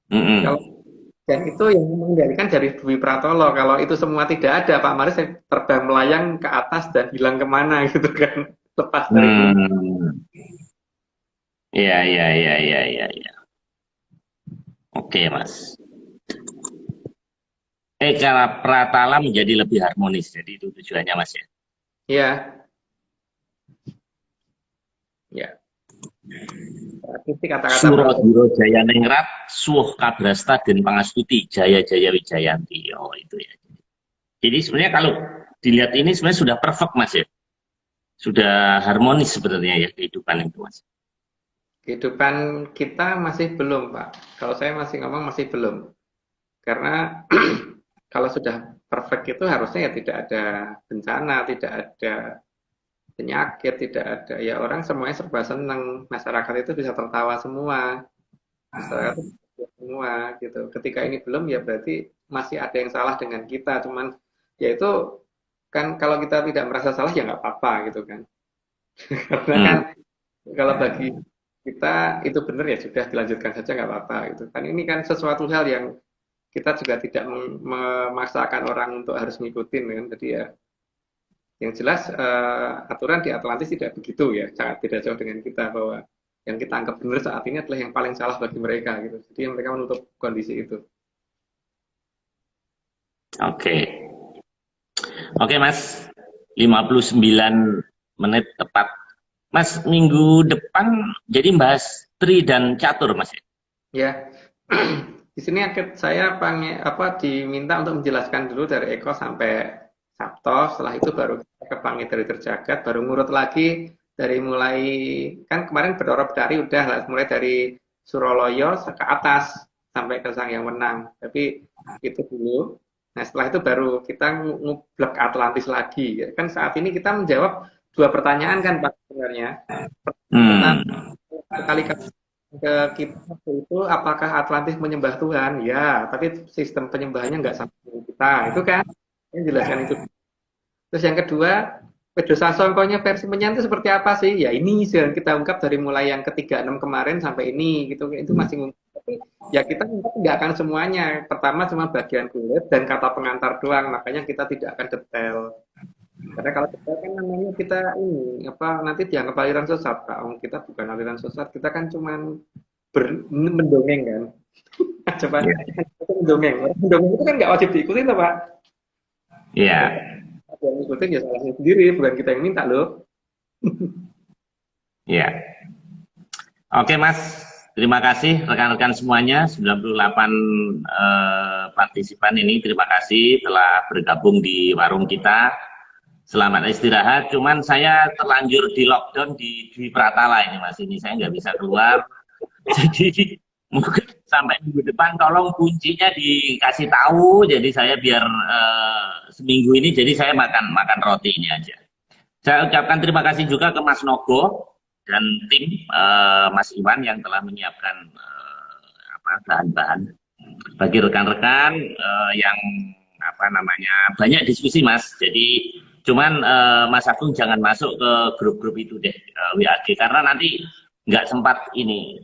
Speaker 2: Kalau
Speaker 1: Mm-mm.
Speaker 2: dan itu yang mengendalikan dari Dwi Pratolo. Kalau itu semua tidak ada, Pak Marius terbang melayang ke atas dan hilang kemana gitu kan, lepas dari bumi.
Speaker 1: Hmm. Iya, iya, iya, iya, iya, iya. Oke, Mas. Eka Pratala menjadi lebih harmonis. Jadi itu tujuannya, Mas ya.
Speaker 2: Ya, ya. Itu kata-kata penutup.
Speaker 1: Suradiro Jaya Ningrat, Suh Kabrasta dan Pangastuti, Jaya Jaya Wijayanti. Oh itu ya. Jadi sebenarnya kalau dilihat ini sebenarnya sudah perfect, Mas ya. Sudah harmonis sebenarnya ya kehidupan itu, Mas.
Speaker 2: Kehidupan kita masih belum, Pak. Kalau saya masih ngomong masih belum. Karena kalau sudah perfect itu harusnya ya tidak ada bencana, tidak ada penyakit, tidak ada ya orang semuanya serba senang, masyarakat itu bisa tertawa semua, masyarakat itu bisa semua gitu. Ketika ini belum ya berarti masih ada yang salah dengan kita, cuman ya itu kan kalau kita tidak merasa salah ya nggak apa-apa gitu kan. Karena kan
Speaker 1: Hmm.
Speaker 2: kalau bagi kita itu benar ya sudah dilanjutkan saja nggak apa-apa gitu kan. Ini kan sesuatu hal yang kita juga tidak memaksakan orang untuk harus ngikutin kan. Jadi ya yang jelas aturan di Atlantis tidak begitu ya, sangat beda jauh dengan kita bahwa yang kita anggap benar saat ini adalah yang paling salah bagi mereka gitu. Jadi mereka menutup kondisi itu.
Speaker 1: Oke. Oke, Mas. 59 menit tepat. Mas, minggu depan jadi bahas tri dan catur, Mas ya.
Speaker 2: Ya, di sini saya diminta untuk menjelaskan dulu dari Eko sampai Sabto. Setelah itu baru kita ke Pangi dari Terjagat, baru ngurut lagi dari mulai kan kemarin Bedorop Dari udah lah, mulai dari Suroloyo ke atas sampai ke Sang Yang Menang. Tapi itu dulu. Nah setelah itu baru kita ngublek Atlantis lagi. Kan saat ini kita menjawab dua pertanyaan kan Pak sebenarnya. Pertanyaan
Speaker 1: Hmm,
Speaker 2: sekali ke kita waktu itu apakah Atlantis menyembah Tuhan? Ya, tapi sistem penyembahannya nggak sama dengan kita. Itu kan yang jelaskan itu. Terus yang kedua, Pedro Sasongkonya versi menyan itu seperti apa sih? Ya ini yang kita ungkap dari mulai yang ketiga enam kemarin sampai ini gitu. Itu masih ngungkap. Tapi ya kita ungkap nggak akan semuanya. Pertama cuma bagian kulit dan kata pengantar doang. Makanya kita tidak akan detail. Karena kalau detail kan namanya kita ini apa nanti dianggap aliran sesat, Pak. Kita bukan aliran sesat, kita kan cuma mendongeng kan. Coba
Speaker 1: ya,
Speaker 2: itu mendongeng. Mendongeng itu kan nggak wajib diikuti tuh, Pak.
Speaker 1: ya,
Speaker 2: Ada yang ngikutin ya salahnya sendiri, bukan kita yang minta loh.
Speaker 1: ya. Oke, Mas. Terima kasih rekan-rekan semuanya, 98 partisipan ini. Terima kasih telah bergabung di warung kita. Selamat istirahat. Cuman saya terlanjur di lockdown di Dwi Pratala ini, Mas. Ini saya nggak bisa keluar. Jadi mungkin sampai minggu depan tolong kuncinya dikasih tahu. Jadi saya biar seminggu ini jadi saya makan makan roti ini aja. Saya ucapkan terima kasih juga ke Mas Nogo dan tim Mas Iwan yang telah menyiapkan bahan-bahan bagi rekan-rekan yang apa namanya banyak diskusi Mas. Jadi cuman Mas Agung jangan masuk ke grup-grup itu deh WAG karena nanti nggak sempat ini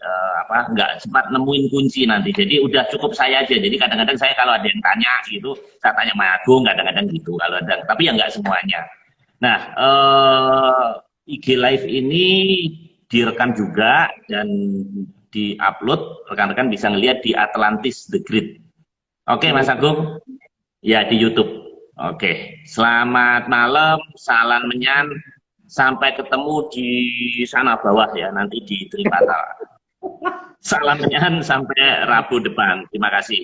Speaker 1: nggak sempat nemuin kunci nanti. Jadi udah cukup saya aja. Jadi kadang-kadang saya kalau ada yang tanya gitu, saya tanya Mas Agung kadang-kadang gitu kalau ada, tapi ya nggak semuanya. Nah, IG Live ini direkam juga dan di-upload, rekan-rekan bisa ngelihat di Atlantis The Grid. Oke, Mas Agung, ya di YouTube. Oke, selamat malam, salam menyan, sampai ketemu di sana bawah ya, nanti di Tripatala. Salam menyan sampai Rabu depan. Terima kasih.